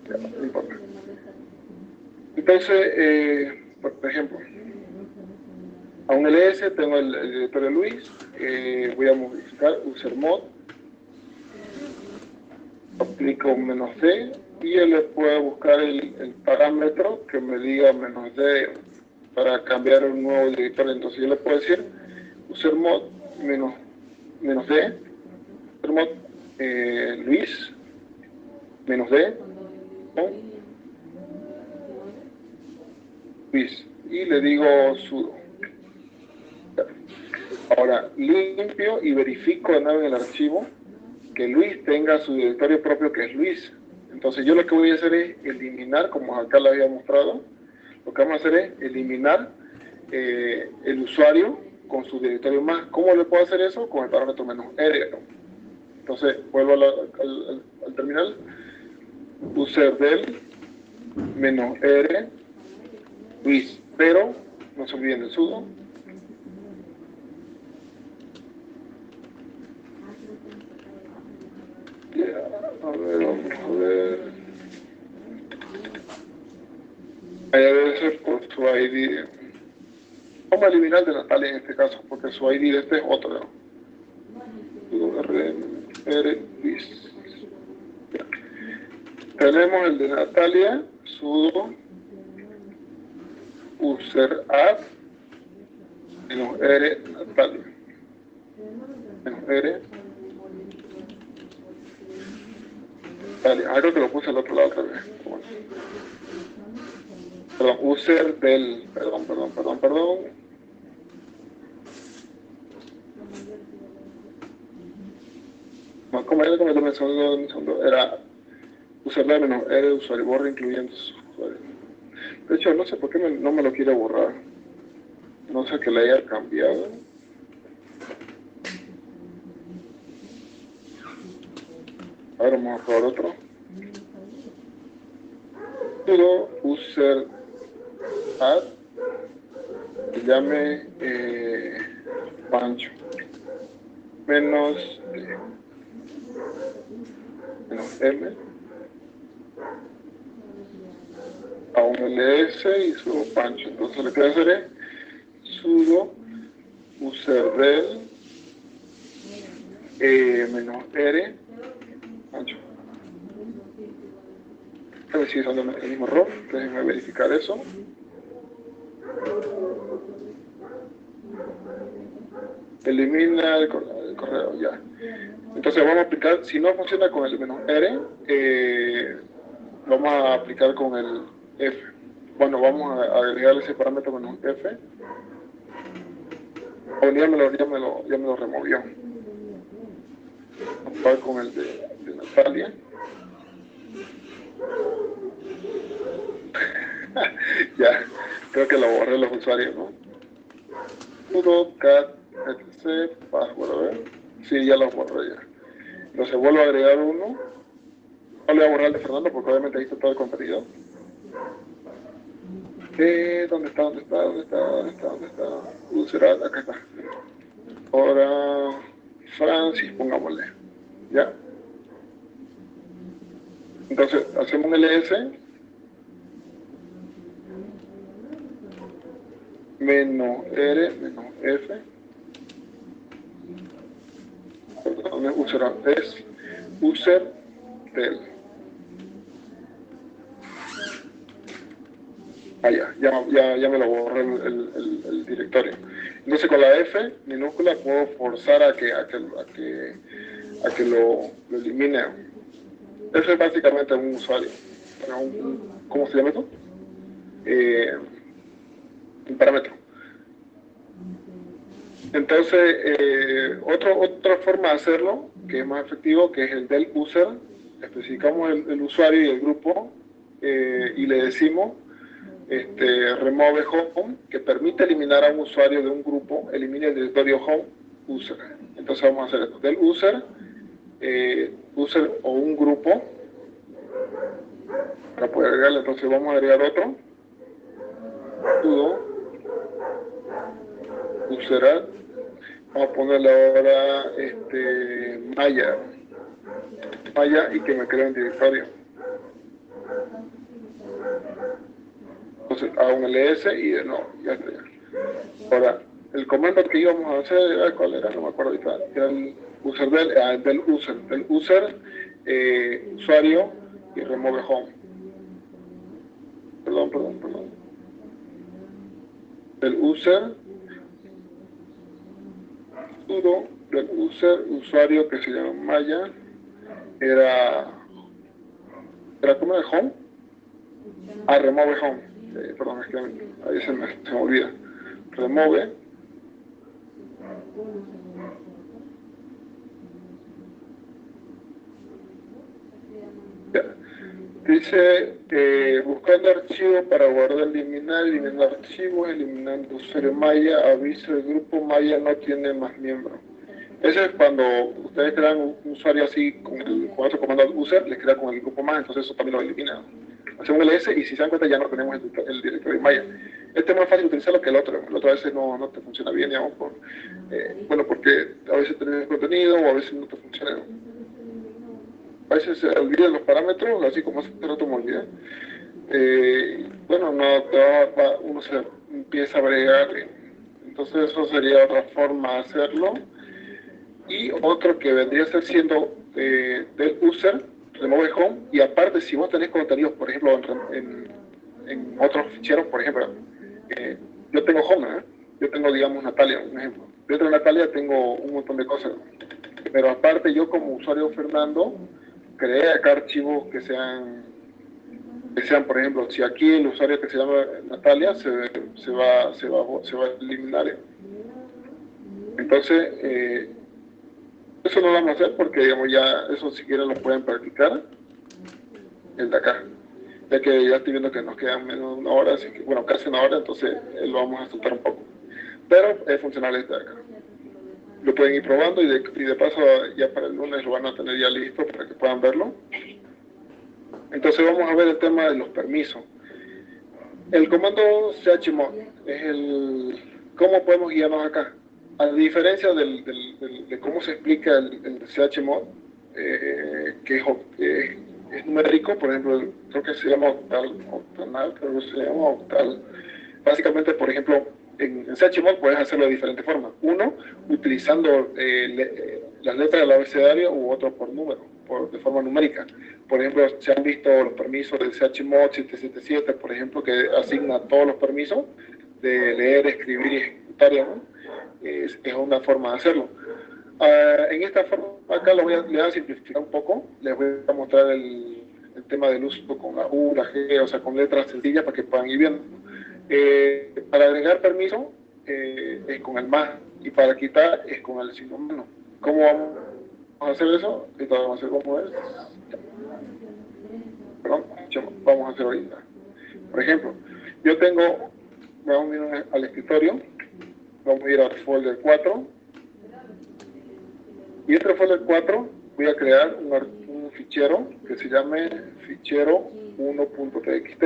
Ya, no importa. Entonces, por ejemplo, a un ls tengo el directorio Luis, voy a modificar user mod, aplico -d y él le puede buscar el parámetro que me diga -d para cambiar un nuevo directorio. Entonces yo le puedo decir user mod -d, user mod Luis -d Luis y le digo sudo. Ahora limpio y verifico de nuevo en el archivo que Luis tenga su directorio propio, que es Luis. Entonces yo lo que voy a hacer es eliminar, como acá lo había mostrado, lo que vamos a hacer es eliminar el usuario con su directorio más. ¿Cómo le puedo hacer eso? Con el parámetro -r. Entonces vuelvo al terminal, userdel -r Luis, pero no se olviden del sudo. A ver, vamos a ver. Ahí debe ser por su ID. Vamos a eliminar el de Natalia en este caso, porque su ID de este es otro, ¿no? Sudo r Luis. Tenemos el de Natalia, sudo user-add -r Natalia. -r Natalia. Ah, creo que lo puse al otro lado otra vez. Bueno. Perdón, user del, perdón. No, como era como el segundo, era user del -r usuario, borra incluyendo su usuario. De hecho, no sé por qué no me lo quiere borrar. No sé que le haya cambiado. Ahora vamos a probar otro. Sudo user add, se llame Pancho menos M a un ls y sudo Pancho. Entonces lo que voy a hacer es sudo userdel -r Pancho. A ver si es el mismo error. Déjenme verificar eso. Elimina el correo, ya. Entonces vamos a aplicar, si no funciona con el -r, vamos a aplicar con el F. Bueno, vamos a agregar ese parámetro -f. O ya me lo removió. Vamos a probar con el de Natalia. Ya, creo que lo borré los usuarios, ¿no? Sudo cat etc password, a ver. Sí, ya los borré ya. Entonces vuelvo a agregar uno. No le voy a borrar el de Fernando porque obviamente ahí está todo el contenido. ¿Dónde está? User, acá está. Ahora Francis, pongámosle. Ya. Entonces hacemos un ls -r -f. Perdón, es user del. Ya me lo borré el directorio. Entonces con la F minúscula puedo forzar a que lo elimine. Eso es básicamente un usuario. ¿Cómo se llama eso? Un parámetro. Entonces, otra forma de hacerlo, que es más efectivo, que es el del user. Especificamos el usuario y el grupo y le decimos remove home, que permite eliminar a un usuario de un grupo, elimine el directorio home user. Entonces vamos a hacer esto, del user o un grupo, para poder agregarle. Entonces vamos a agregar otro, sudo user, vamos a ponerle ahora Maya y que me cree un directorio. Entonces hago un ls y de nuevo, ya está. Ahora, el comando que íbamos a hacer, ¿cuál era? No me acuerdo ahorita. Era el user del user, usuario y remove home. Perdón. Del user, sudo, del user, usuario que se llama Maya, era como de home. Remove home. Perdón, es que ahí se me olvida. Remove Dice, buscando archivos para guardar, eliminar archivos, eliminando usuario Maya, aviso, el grupo Maya no tiene más miembros. Eso es cuando ustedes crean un usuario así con otro comando user, les crea con el grupo más, entonces eso también lo elimina. Hace un ls y si se dan cuenta ya no tenemos el directorio Maya. Este es más fácil utilizarlo que el otro a veces no te funciona bien, digamos, bueno, porque a veces tenés contenido o a veces no te funciona. A veces se olvidan los parámetros, así como hace rato me olvidé. Bueno, uno se empieza a bregar. Entonces eso sería otra forma de hacerlo. Y otro que vendría a ser siendo del user, remove home, y aparte si vos tenés contenidos, por ejemplo, en otros ficheros, por ejemplo, yo tengo home, yo tengo, digamos, Natalia, un ejemplo. Dentro de Natalia tengo un montón de cosas, pero aparte yo como usuario Fernando, creé acá archivos que sean, por ejemplo, si aquí el usuario que se llama Natalia se va a eliminar. Entonces, eso no lo vamos a hacer porque, digamos, ya eso si quieren lo pueden practicar, el de acá. Ya que ya estoy viendo que nos quedan menos de una hora, así que, bueno, casi una hora, entonces lo vamos a soltar un poco. Pero es funcional este de acá. Lo pueden ir probando y de paso ya para el lunes lo van a tener ya listo para que puedan verlo. Entonces vamos a ver el tema de los permisos. El comando chmod es cómo podemos guiarnos acá. A diferencia de cómo se explica el chmod, que es numérico, por ejemplo, creo que se llama octal, creo que se llama octal. Básicamente, por ejemplo, en chmod puedes hacerlo de diferentes formas. Uno, utilizando las letras del abecedario u otro por número, de forma numérica. Por ejemplo, se han visto los permisos del chmod 777, por ejemplo, que asigna todos los permisos de leer, escribir y ejecutar, ¿no? Es una forma de hacerlo. En esta forma, acá les voy a simplificar un poco, les voy a mostrar el tema del uso con la U, la G, o sea, con letras sencillas para que puedan ir viendo. Para agregar permiso es con el más, y para quitar es con el signo menos. ¿Cómo vamos a hacer eso? Ahorita vamos a hacer cómo es. Perdón, vamos a hacer ahorita. Por ejemplo, yo tengo, vamos a ir al escritorio, vamos a ir al folder 4, y este folder 4 voy a crear un fichero que se llame fichero 1.txt.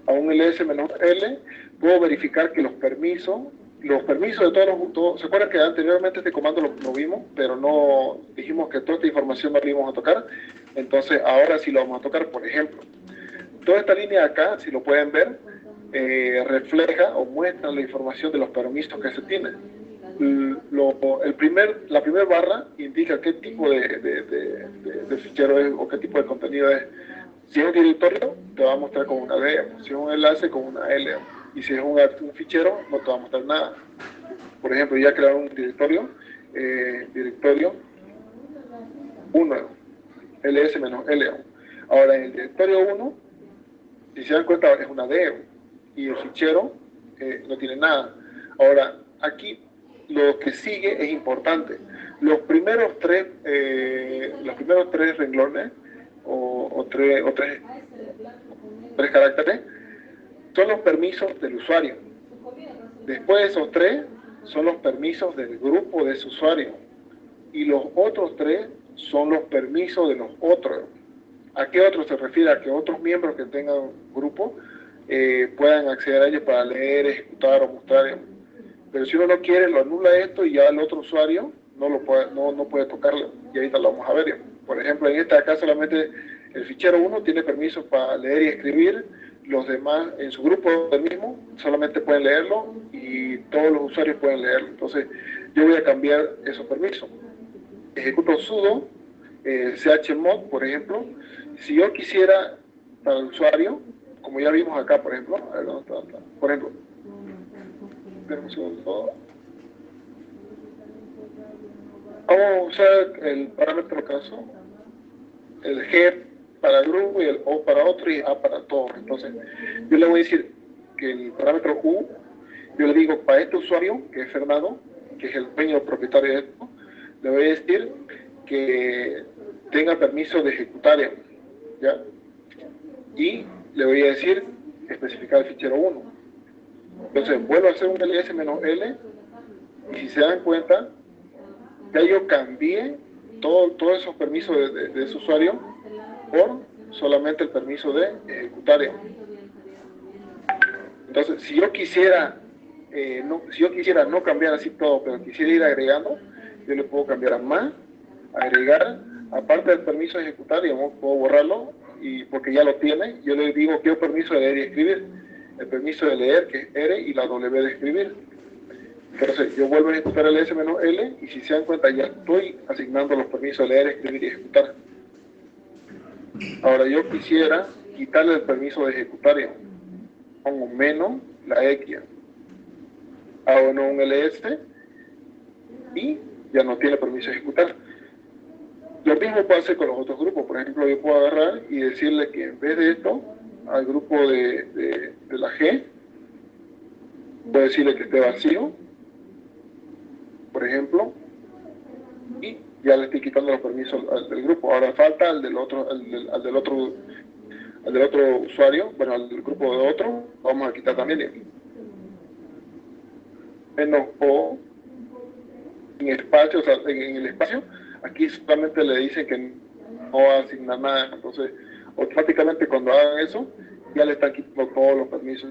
A un ls-l puedo verificar que los permisos de todos ¿se acuerdan que anteriormente este comando lo vimos, pero no dijimos que toda esta información no la íbamos a tocar? Entonces ahora sí lo vamos a tocar. Por ejemplo, toda esta línea de acá, si lo pueden ver, refleja o muestra la información de los permisos que se tienen. La primera barra indica qué tipo de fichero es o qué tipo de contenido es. Si es un directorio, te va a mostrar con una D, si es un enlace, con una L, y si es un fichero, no te va a mostrar nada. Por ejemplo, ya crear un directorio 1, ls-l. Ahora, en el directorio 1, si se dan cuenta, es una D, y el fichero no tiene nada. Ahora, aquí lo que sigue es importante. Los primeros tres renglones o tres caracteres son los permisos del usuario. Después de esos tres son los permisos del grupo de ese usuario. Y los otros tres son los permisos de los otros. ¿A qué otros se refiere? A que otros miembros que tengan grupo puedan acceder a ellos para leer, ejecutar o mostrar. Pero si uno no quiere, lo anula esto y ya el otro usuario no puede tocarlo. Y ahorita lo vamos a ver. Por ejemplo, en esta acá solamente el fichero 1 tiene permiso para leer y escribir. Los demás en su grupo del mismo solamente pueden leerlo y todos los usuarios pueden leerlo. Entonces yo voy a cambiar esos permisos. Ejecuto sudo chmod, por ejemplo. Si yo quisiera para el usuario, como ya vimos acá, por ejemplo, a ver, ¿dónde está? Por ejemplo, un segundo. Vamos a usar el parámetro caso, el G para grupo y el O para otro y A para todos. Entonces, yo le voy a decir que el parámetro U, yo le digo para este usuario, que es Fernando, que es el dueño propietario de esto, le voy a decir que tenga permiso de ejecutar, ¿ya? y le voy a decir especificar el fichero 1. Entonces vuelvo a hacer un ls-l y si se dan cuenta, ya yo cambié todos esos permisos de ese usuario por solamente el permiso de ejecutario. Entonces, si yo quisiera no cambiar así todo, pero quisiera ir agregando, yo le puedo cambiar a más, agregar, aparte del permiso de ejecutar, digamos, puedo borrarlo, y porque ya lo tiene, yo le digo quiero permiso de leer y escribir, el permiso de leer, que es R, y la W de escribir. Entonces, yo vuelvo a ejecutar el S-L, y si se dan cuenta, ya estoy asignando los permisos de leer, escribir y ejecutar. Ahora, yo quisiera quitarle el permiso de ejecutar, pongo menos la X, hago un ls, y ya no tiene permiso de ejecutar. Lo mismo puedo hacer con los otros grupos. Por ejemplo, yo puedo agarrar y decirle que en vez de esto, al grupo de la G, puedo decirle que esté vacío, por ejemplo, y ya le estoy quitando los permisos al del grupo. Ahora falta al del otro usuario, bueno, al del grupo de otro, vamos a quitar también de aquí. Menos O en espacio, o sea, en el espacio, aquí solamente le dicen que no va a asignar nada, entonces automáticamente cuando hagan eso, ya le están quitando todos los permisos.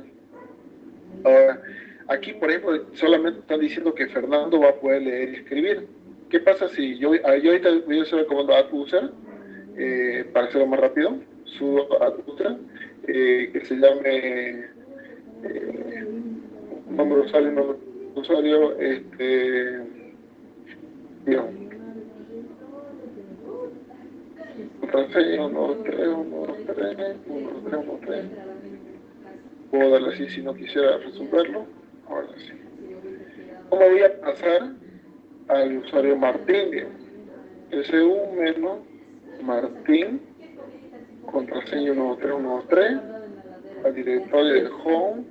Ahora, aquí, por ejemplo, solamente están diciendo que Fernando va a poder leer y escribir. ¿Qué pasa si yo ahorita voy a usar el comando add user, para hacerlo más rápido, sudo add user, que se llame nombre de usuario, digamos, contraseña 123. Puedo darle así si no quisiera resolverlo. Ahora sí. ¿Cómo voy a pasar al usuario Martín? SU menos Martín, contraseña 123, al directorio de home,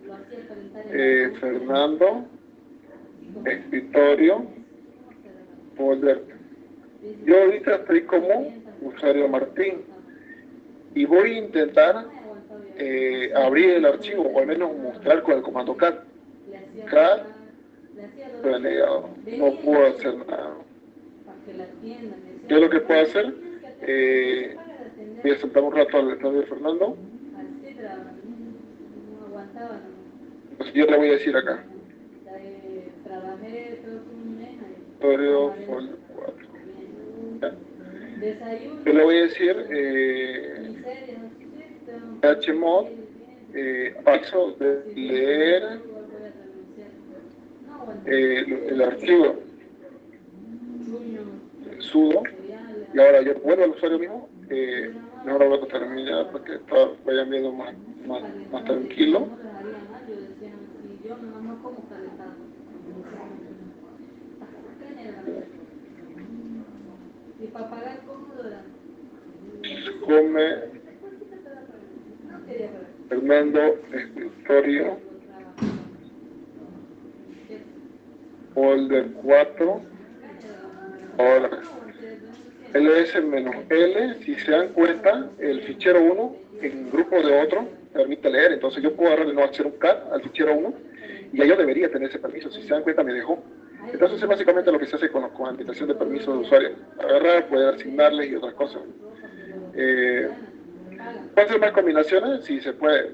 Fernando, escritorio, folder. Yo ahorita estoy como usuario Martín y voy a intentar abrir el archivo, o al menos mostrar con el comando cat. Cat delegado. No puedo hacer nada. Yo lo que puedo hacer, voy a sentar un rato al estado de Fernando. Entonces yo le voy a decir acá. Folder 4. ¿Ya? Yo le voy a decir hmod, paso de leer el archivo, sudo, y ahora yo vuelvo al usuario mismo, ahora voy a terminar para que vayan viendo más tranquilo. Come Fernando, escritorio, folder 4. Ahora ls-l, si se dan cuenta, el fichero 1 en grupo de otro permite leer, entonces yo puedo agarrar no hacer un cat al fichero 1 y ya yo debería tener ese permiso. Si se dan cuenta, me dejó. Entonces es básicamente lo que se hace con la administración de permisos de usuario, agarrar, poder asignarles y otras cosas. ¿Pueden ser más combinaciones? Sí, se puede.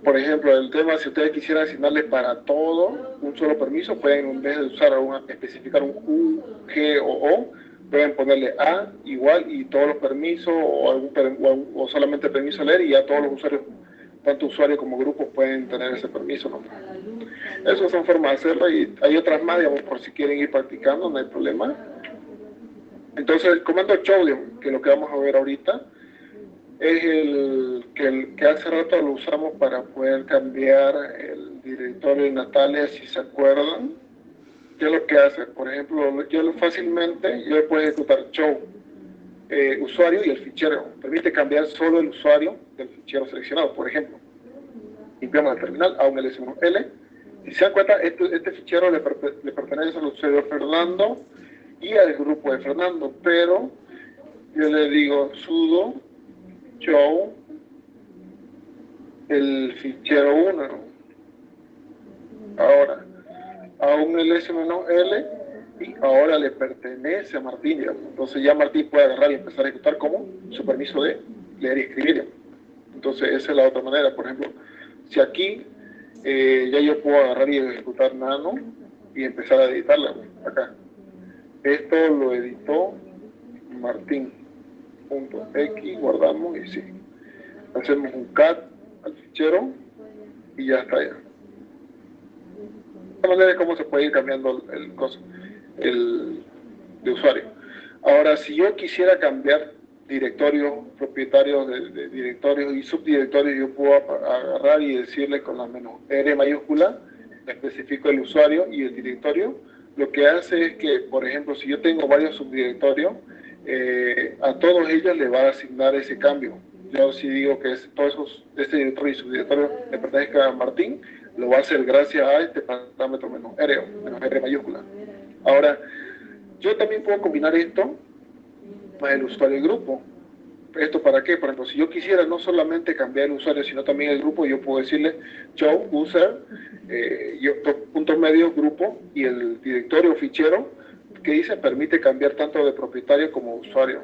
Por ejemplo, el tema, si ustedes quisieran asignarles para todo un solo permiso, pueden, en vez de usar especificar un U, G o O, pueden ponerle A igual y todos los permisos, o solamente permiso leer, y ya todos los usuarios, tanto usuarios como grupos, pueden tener ese permiso, ¿no? Esas son formas de hacerlo, y hay otras más, digamos, por si quieren ir practicando, no hay problema. Entonces, el comando show, que es lo que vamos a ver ahorita, es el que hace rato lo usamos para poder cambiar el directorio de Natalia, si se acuerdan. ¿Qué es lo que hace? Por ejemplo, yo puedo ejecutar show, usuario y el fichero. Permite cambiar solo el usuario del fichero seleccionado. Por ejemplo, limpiamos el terminal, a un ls-l. Si se dan cuenta, este fichero le pertenece al usuario Fernando y al grupo de Fernando, pero yo le digo sudo show el fichero 1. Ahora, a un ls-l y ahora le pertenece a Martín, digamos. Entonces ya Martín puede agarrar y empezar a ejecutar como su permiso de leer y escribir, digamos. Entonces esa es la otra manera. Por ejemplo, si aquí ya yo puedo agarrar y ejecutar nano y empezar a editarla, acá. Esto lo editó Martín.x, guardamos y sí. Hacemos un cat al fichero y ya está ya. De manera de cómo se puede ir cambiando el de usuario. Ahora, si yo quisiera cambiar directorios, propietarios de directorios y subdirectorios, yo puedo agarrar y decirle con la "-r" mayúscula, especifico el usuario y el directorio. Lo que hace es que, por ejemplo, si yo tengo varios subdirectorios, a todos ellos le va a asignar ese cambio. Yo si digo que este directorio y subdirectorio le pertenezca a Martín, lo va a hacer gracias a este parámetro "-r" mayúscula. Ahora, yo también puedo combinar esto más el usuario y grupo. ¿Esto para qué? Por ejemplo, si yo quisiera no solamente cambiar el usuario, sino también el grupo, yo puedo decirle show user, dos puntos medios, grupo, y el directorio o fichero que dice permite cambiar tanto de propietario como usuario.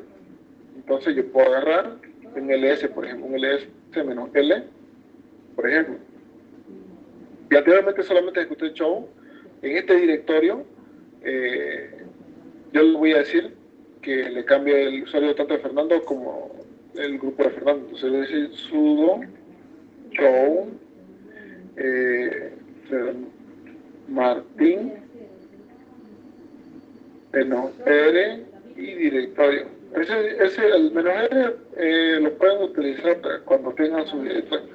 Entonces yo puedo agarrar un ls, por ejemplo, un ls-l, por ejemplo. Y anteriormente solamente ejecuté show. En este directorio, yo le voy a decir que le cambie el usuario tanto de Fernando como el grupo de Fernando. Entonces le voy a decir sudo show Martín "-r" y directorio. El "-r" lo pueden utilizar cuando tengan su directorio.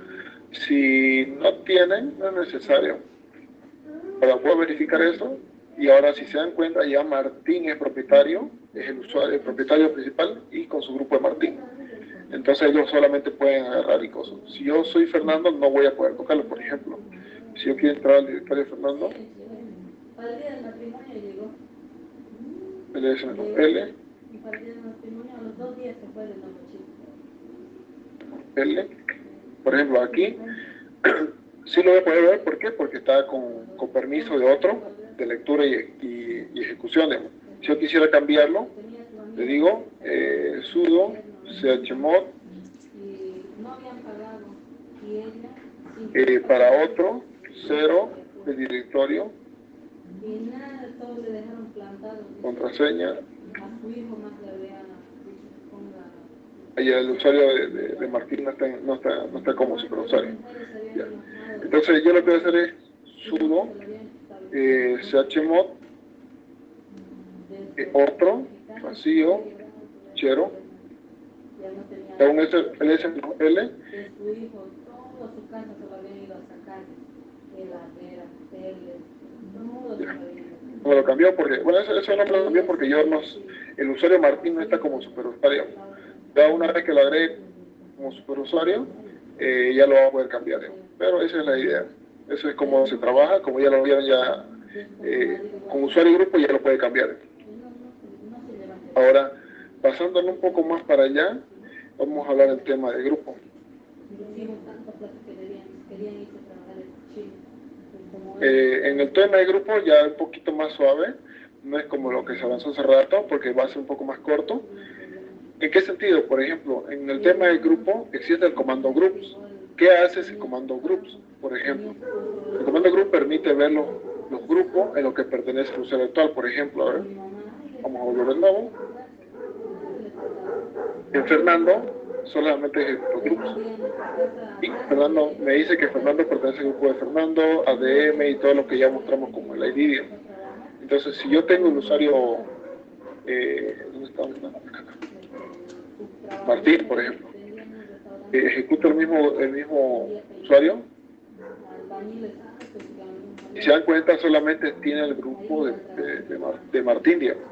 Si no tienen, no es necesario. Para poder verificar eso, y ahora si se dan cuenta, ya Martín es propietario, es el usuario, el propietario principal y con su grupo de Martín. Entonces ellos solamente pueden agarrar y cosas. Si yo soy Fernando, no voy a poder tocarlo, por ejemplo. Si yo quiero entrar al directorio de Fernando, L, L, por ejemplo aquí, sí lo voy a poder ver, ¿por qué? Porque está con permiso de otro, de lectura y ejecución. Si yo quisiera cambiarlo, le digo sudo chmod para otro, 0 de directorio, contraseña, y el usuario de Martín no está como superusuario. Ya. Entonces yo lo que voy a hacer es sudo chmod otro, vacío, chero, un ls-l, no lo cambió porque, bueno, eso no me lo cambió porque el usuario Martín no está como superusuario. Ya una vez que lo agregue como superusuario, ya lo va a poder cambiar. Pero esa es la idea. Eso es como se trabaja, como ya lo vieron ya con usuario y grupo, ya lo puede cambiar. Ahora, pasándolo un poco más para allá, vamos a hablar del tema de grupo. En el tema de grupo ya un poquito más suave, no es como lo que se avanzó hace rato, porque va a ser un poco más corto. ¿En qué sentido? Por ejemplo, en el tema de grupo existe el comando groups. ¿Qué hace ese comando groups? Por ejemplo, el comando group permite ver los grupos en los que pertenece el usuario actual. Por ejemplo, a ver, vamos a volver de nuevo. En Fernando solamente ejecuto groups. Y Fernando me dice que Fernando pertenece al grupo de Fernando, ADM y todo lo que ya mostramos como el ID. Entonces, si yo tengo un usuario, ¿dónde está? Martín, por ejemplo, ejecuto el mismo usuario, y se dan cuenta solamente tiene el grupo de Martín, digamos.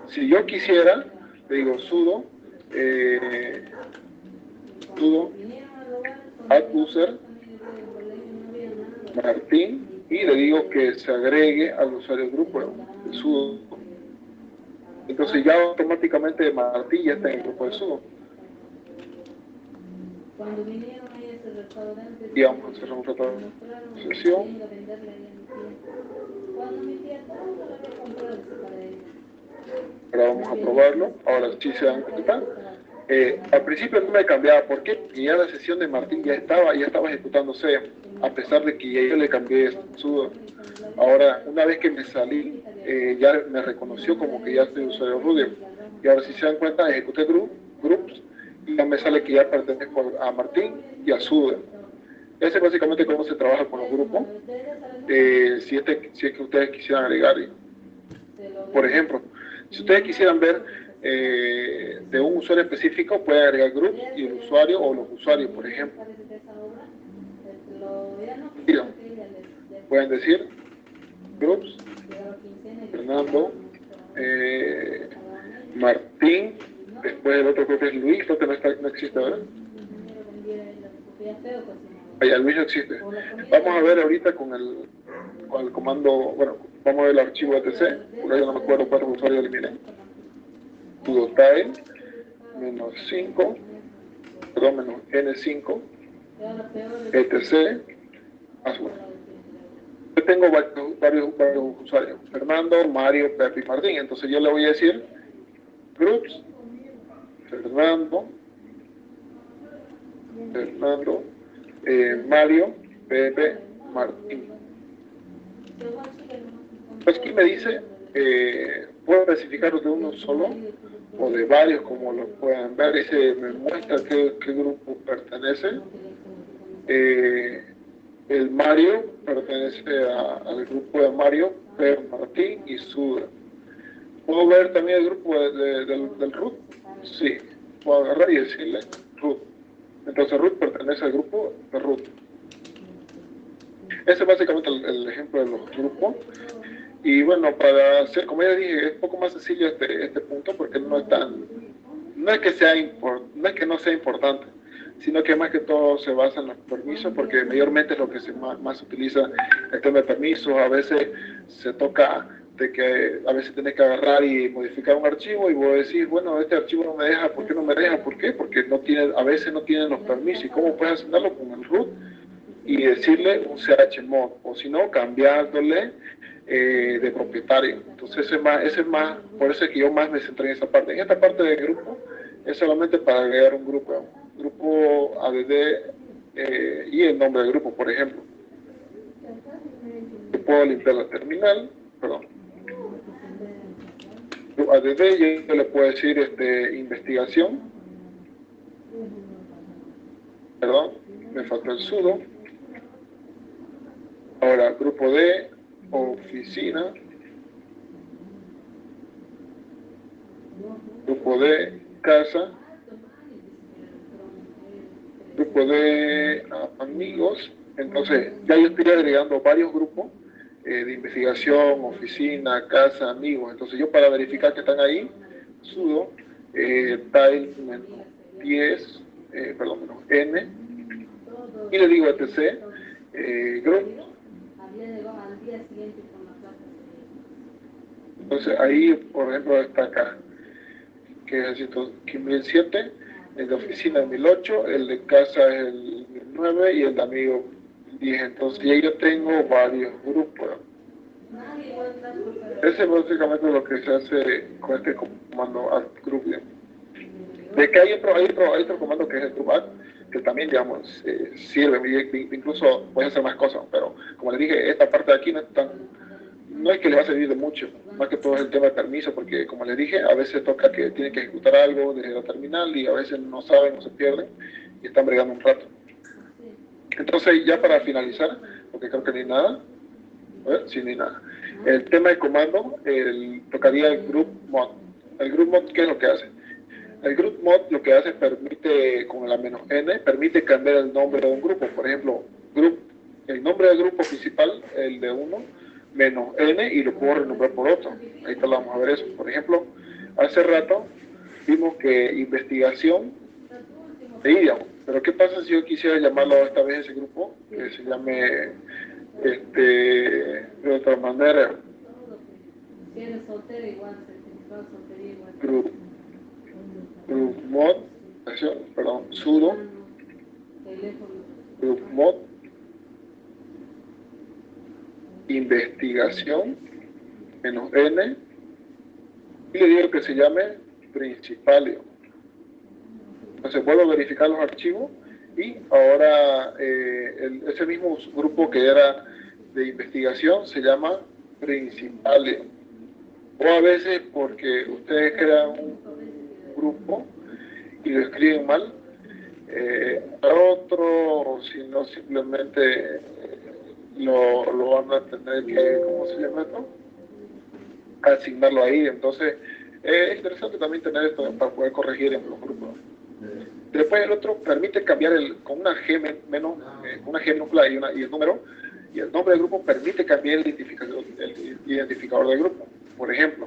Si yo quisiera, le digo sudo add user Martín y le digo que se agregue al usuario del grupo, el sudo. Entonces ya automáticamente Martín ya está en el grupo de sudo. Y vamos a hacer un rato de sesión. Ahora vamos a probarlo. Ahora sí se dan cuenta. Al principio no me cambiaba. ¿Por qué? Porque ya la sesión de Martín ya estaba ejecutándose, a pesar de que ya yo le cambié sudo. Ahora, una vez que me salí, ya me reconoció como que ya estoy usuario Rudy. Y ahora si se dan cuenta, ejecuté groups y ya me sale que ya pertenezco a Martín y a sudo. Ese es básicamente cómo se trabaja con los grupos. Si es que ustedes quisieran agregar, por ejemplo, si ustedes quisieran ver de un usuario específico, pueden agregar groups y el usuario o los usuarios, por ejemplo. Pueden decir groups, Fernando, Martín, después el otro creo que es Luis, creo que no existe, ¿verdad? Allá Luis no existe. Vamos a ver ahorita con el comando, bueno, vamos a ver el archivo etc, porque yo no me acuerdo cuántos usuarios eliminé. Sudo tile -5, perdón, menos N5, etc. Azul. Yo tengo varios usuarios, Fernando, Mario, Pepe y Martín. Entonces yo le voy a decir groups, Fernando, Mario, Pepe, Martín. Pues aquí me dice, puedo especificar de uno solo o de varios, como lo puedan ver, y me muestra qué grupo pertenece. El Mario pertenece al grupo de Mario, Pepe, Martín y Suda. ¿Puedo ver también el grupo del root? Sí, puedo agarrar y decirle root. Entonces root pertenece al grupo de root. Ese es básicamente el ejemplo de los grupos. Y bueno, para hacer, como ya dije, es un poco más sencillo este punto porque no es que no sea importante, sino que más que todo se basa en los permisos, porque mayormente es lo que más se utiliza el tema de permisos. A veces se toca de que a veces tenés que agarrar y modificar un archivo y vos decís, bueno, este archivo no me deja, ¿por qué no me deja? ¿Por qué? Porque a veces no tienen los permisos. ¿Y cómo puedes hacerlo? Con el root y decirle un chmod, o si no, cambiándole de propietario. Entonces ese es más, por eso es que yo más me centré en esa parte. En esta parte del grupo es solamente para agregar un grupo ADD y el nombre del grupo, por ejemplo. Puedo limpiar la terminal, perdón. ADD, yo le puedo decir investigación, perdón, me faltó el sudo. Ahora, grupo de oficina, grupo de casa, grupo de amigos. Entonces, ya yo estoy agregando varios grupos de investigación, oficina, casa, amigos. Entonces, yo para verificar que están ahí, sudo tile -10, menos n, y le digo etc, group. Entonces, ahí, por ejemplo, está acá, que es el 1007, el de oficina el 1008, el de casa es el 1009 y el de amigo 10. Entonces, ya yo tengo varios grupos. Ese es básicamente lo que se hace con este comando add group. De que hay otro comando que es el group add, que también, digamos, sirve, incluso puede hacer más cosas, pero como les dije, esta parte de aquí no es que le va a servir de mucho, más que todo es el tema de permiso, porque como les dije, a veces toca que tienen que ejecutar algo desde la terminal y a veces no saben o se pierden y están bregando un rato. Entonces, ya para finalizar, porque creo que ni nada, a ver, sí, ni nada. El tema de comando, tocaría el group mod. El group mod, ¿qué es lo que hace? El group mod lo que hace permite, con la -n, permite cambiar el nombre de un grupo. Por ejemplo, el nombre del grupo principal, el de uno, -n, y lo puedo renombrar por otro. Ahorita lo vamos a ver eso. Por ejemplo, hace rato vimos que investigación de IDIAM. Pero ¿qué pasa si yo quisiera llamarlo esta vez ese grupo? Que se llame, de otra manera, group mod, perdón, sudo group mod, investigación, -n, y le digo que se llame principalio. Entonces vuelvo a verificar los archivos y ahora ese mismo grupo que era de investigación se llama principalio. O a veces porque ustedes crean un grupo y lo escriben mal, otro, si no simplemente lo van a tener que, ¿cómo se llama esto? Asignarlo ahí. Entonces es interesante también tener esto para poder corregir en los grupos. Después el otro permite cambiar con una G menos, una G minúscula y el número, y el nombre del grupo permite cambiar el identificador del grupo. Por ejemplo,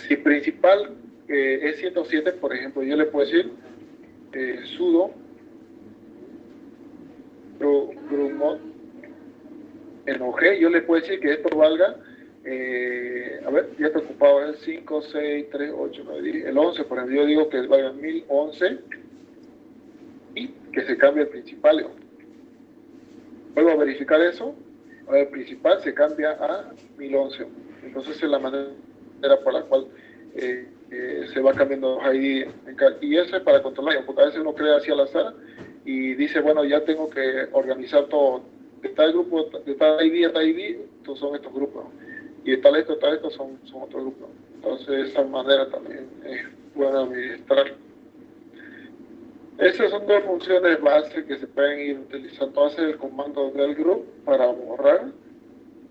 si principal es 107, por ejemplo, yo le puedo decir sudo grumod en OG, yo le puedo decir que esto valga, a ver, ya está ocupado el 5, 6, 3, 8, 9, 10, el 11, por ejemplo, yo digo que valga 1011 y que se cambie el principalio. Vuelvo a verificar eso, el principal se cambia a 1011. Entonces es la manera por la cual se va cambiando los ID. Y eso es para controlar, porque a veces uno crea así al azar y dice, bueno, ya tengo que organizar todo. De tal grupo, de tal ID a tal ID, estos son estos grupos. Y de tal esto son otros grupos. Entonces de esa manera también es bueno administrar. Esas son dos funciones base que se pueden ir utilizando. Hace el comando del group para borrar.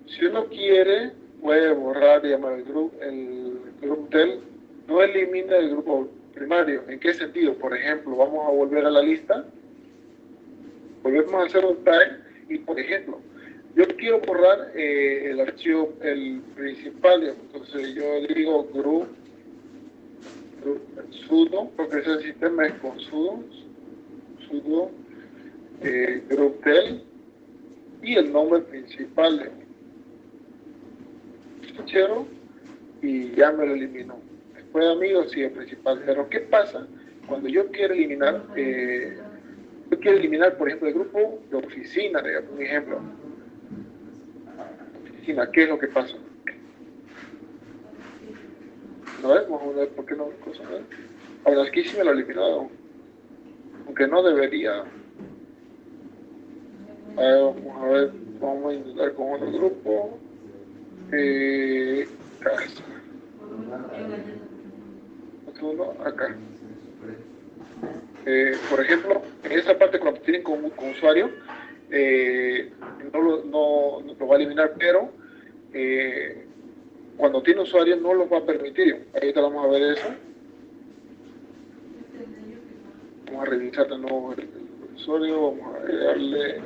Si uno quiere, puede borrar y llamar el group del. No elimina el grupo primario. ¿En qué sentido? Por ejemplo, vamos a volver a la lista. Volvemos a hacer un tag y, por ejemplo, yo quiero borrar el archivo, el principal. Entonces yo digo group sudo, porque ese sistema es con sudo group del y el nombre principal fichero y ya me lo eliminó. Después, amigos, sí, el principal. Pero ¿qué pasa cuando yo quiero eliminar por ejemplo, el grupo de oficina, digamos, un ejemplo? Oficina, ¿qué es lo que pasa? ¿No ves? Vamos a ver por qué no. Ahora aquí sí me lo he eliminado, aunque no debería. Vamos a ver, vamos a intentar con otro grupo. Casa. Uno acá. Por ejemplo, en esa parte cuando tienen con usuario, no lo va a eliminar, pero cuando tiene usuario no lo va a permitir. Ahorita vamos a ver eso. Vamos a revisar de nuevo el usuario, vamos a agregarle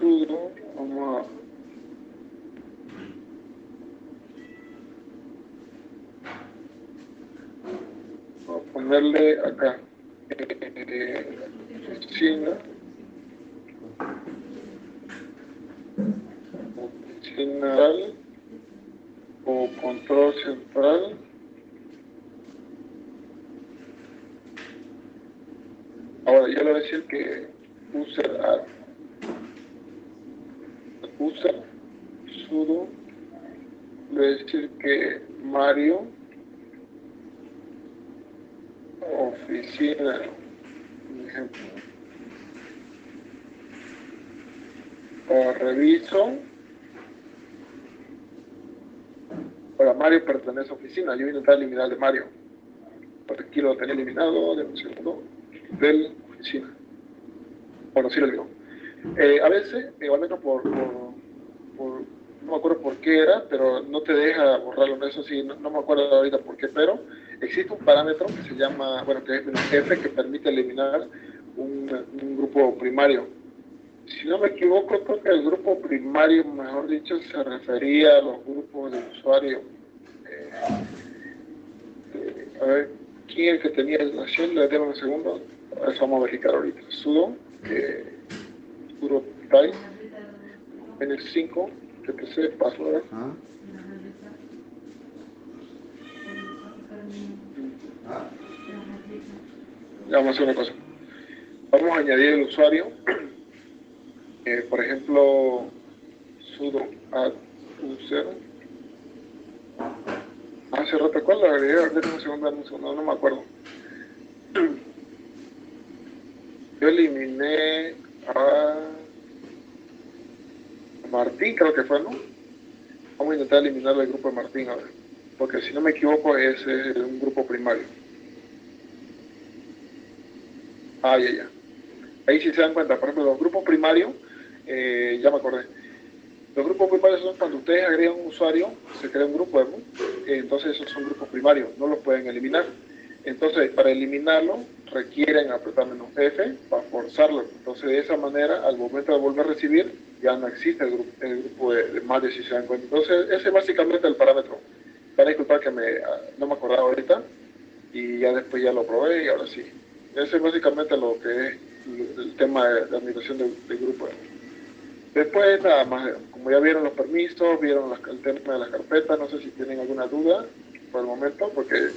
sudo, vamos a ponerle acá oficina central o control central. Ahora yo le voy a decir que user sudo, le voy a decir que Mario oficina, por ejemplo. Ahora reviso. Ahora Mario pertenece a oficina. Yo voy a intentar eliminar de Mario. Porque aquí lo tenía eliminado, de un segundo, del oficina. Bueno, sí lo digo. A veces, igualmente no me acuerdo por qué era, pero no te deja borrarlo. Eso sí, no me acuerdo ahorita por qué, pero existe un parámetro que se llama, bueno, que es -f, que permite eliminar un grupo primario. Si no me equivoco, creo que el grupo primario, mejor dicho, se refería a los grupos de usuario. A ver, ¿quién es el que tenía la shell? Le demos un segundo. Eso vamos a verificar ahorita. Sudo type n5 tpc password. Ya vamos a hacer una cosa. vamos a añadir el usuario, por ejemplo, sudo add user. Hace rato, ¿cuál la agregué? Dame un segundo, no me acuerdo. Yo eliminé a Martín, creo que fue, ¿no? Vamos a intentar eliminar el grupo de Martín, a ver. Porque si no me equivoco, es un grupo primario. Ah, ya. Ahí sí se dan cuenta, por ejemplo, los grupos primarios, ya me acordé. Los grupos primarios son cuando ustedes agregan un usuario, se crea un grupo, ¿no? Entonces esos son grupos primarios, no los pueden eliminar. Entonces, para eliminarlo, requieren apretar "-F" para forzarlo. Entonces, de esa manera, al momento de volver a recibir, ya no existe el grupo de Mario, si se dan cuenta. Entonces, ese es básicamente el parámetro. Para disculpar que no me acordaba ahorita, y ya después ya lo probé, y ahora sí. Ese es básicamente lo que es el tema de administración del grupo. Después, nada más, como ya vieron los permisos, vieron el tema de las carpetas, no sé si tienen alguna duda por el momento, porque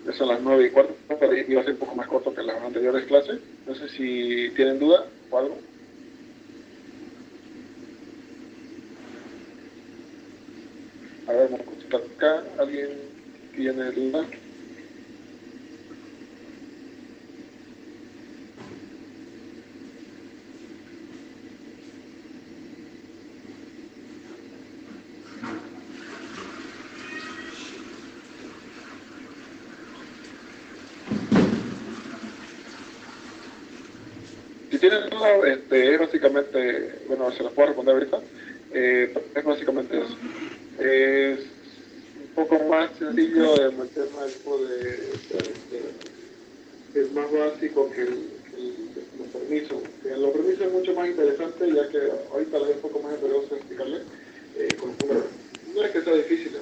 ya son las 9:15, pero iba a ser un poco más corto que las anteriores clases. No sé si tienen duda o algo. A ver, vamos a consultar acá. ¿Alguien tiene duda? Si tienen duda, es básicamente, bueno, se las puedo responder ahorita, es básicamente eso. Es un poco más sencillo el tema es más básico que los permisos. Los permisos es mucho más interesante, ya que ahorita les es un poco más enredoso explicarles. No es que sea difícil,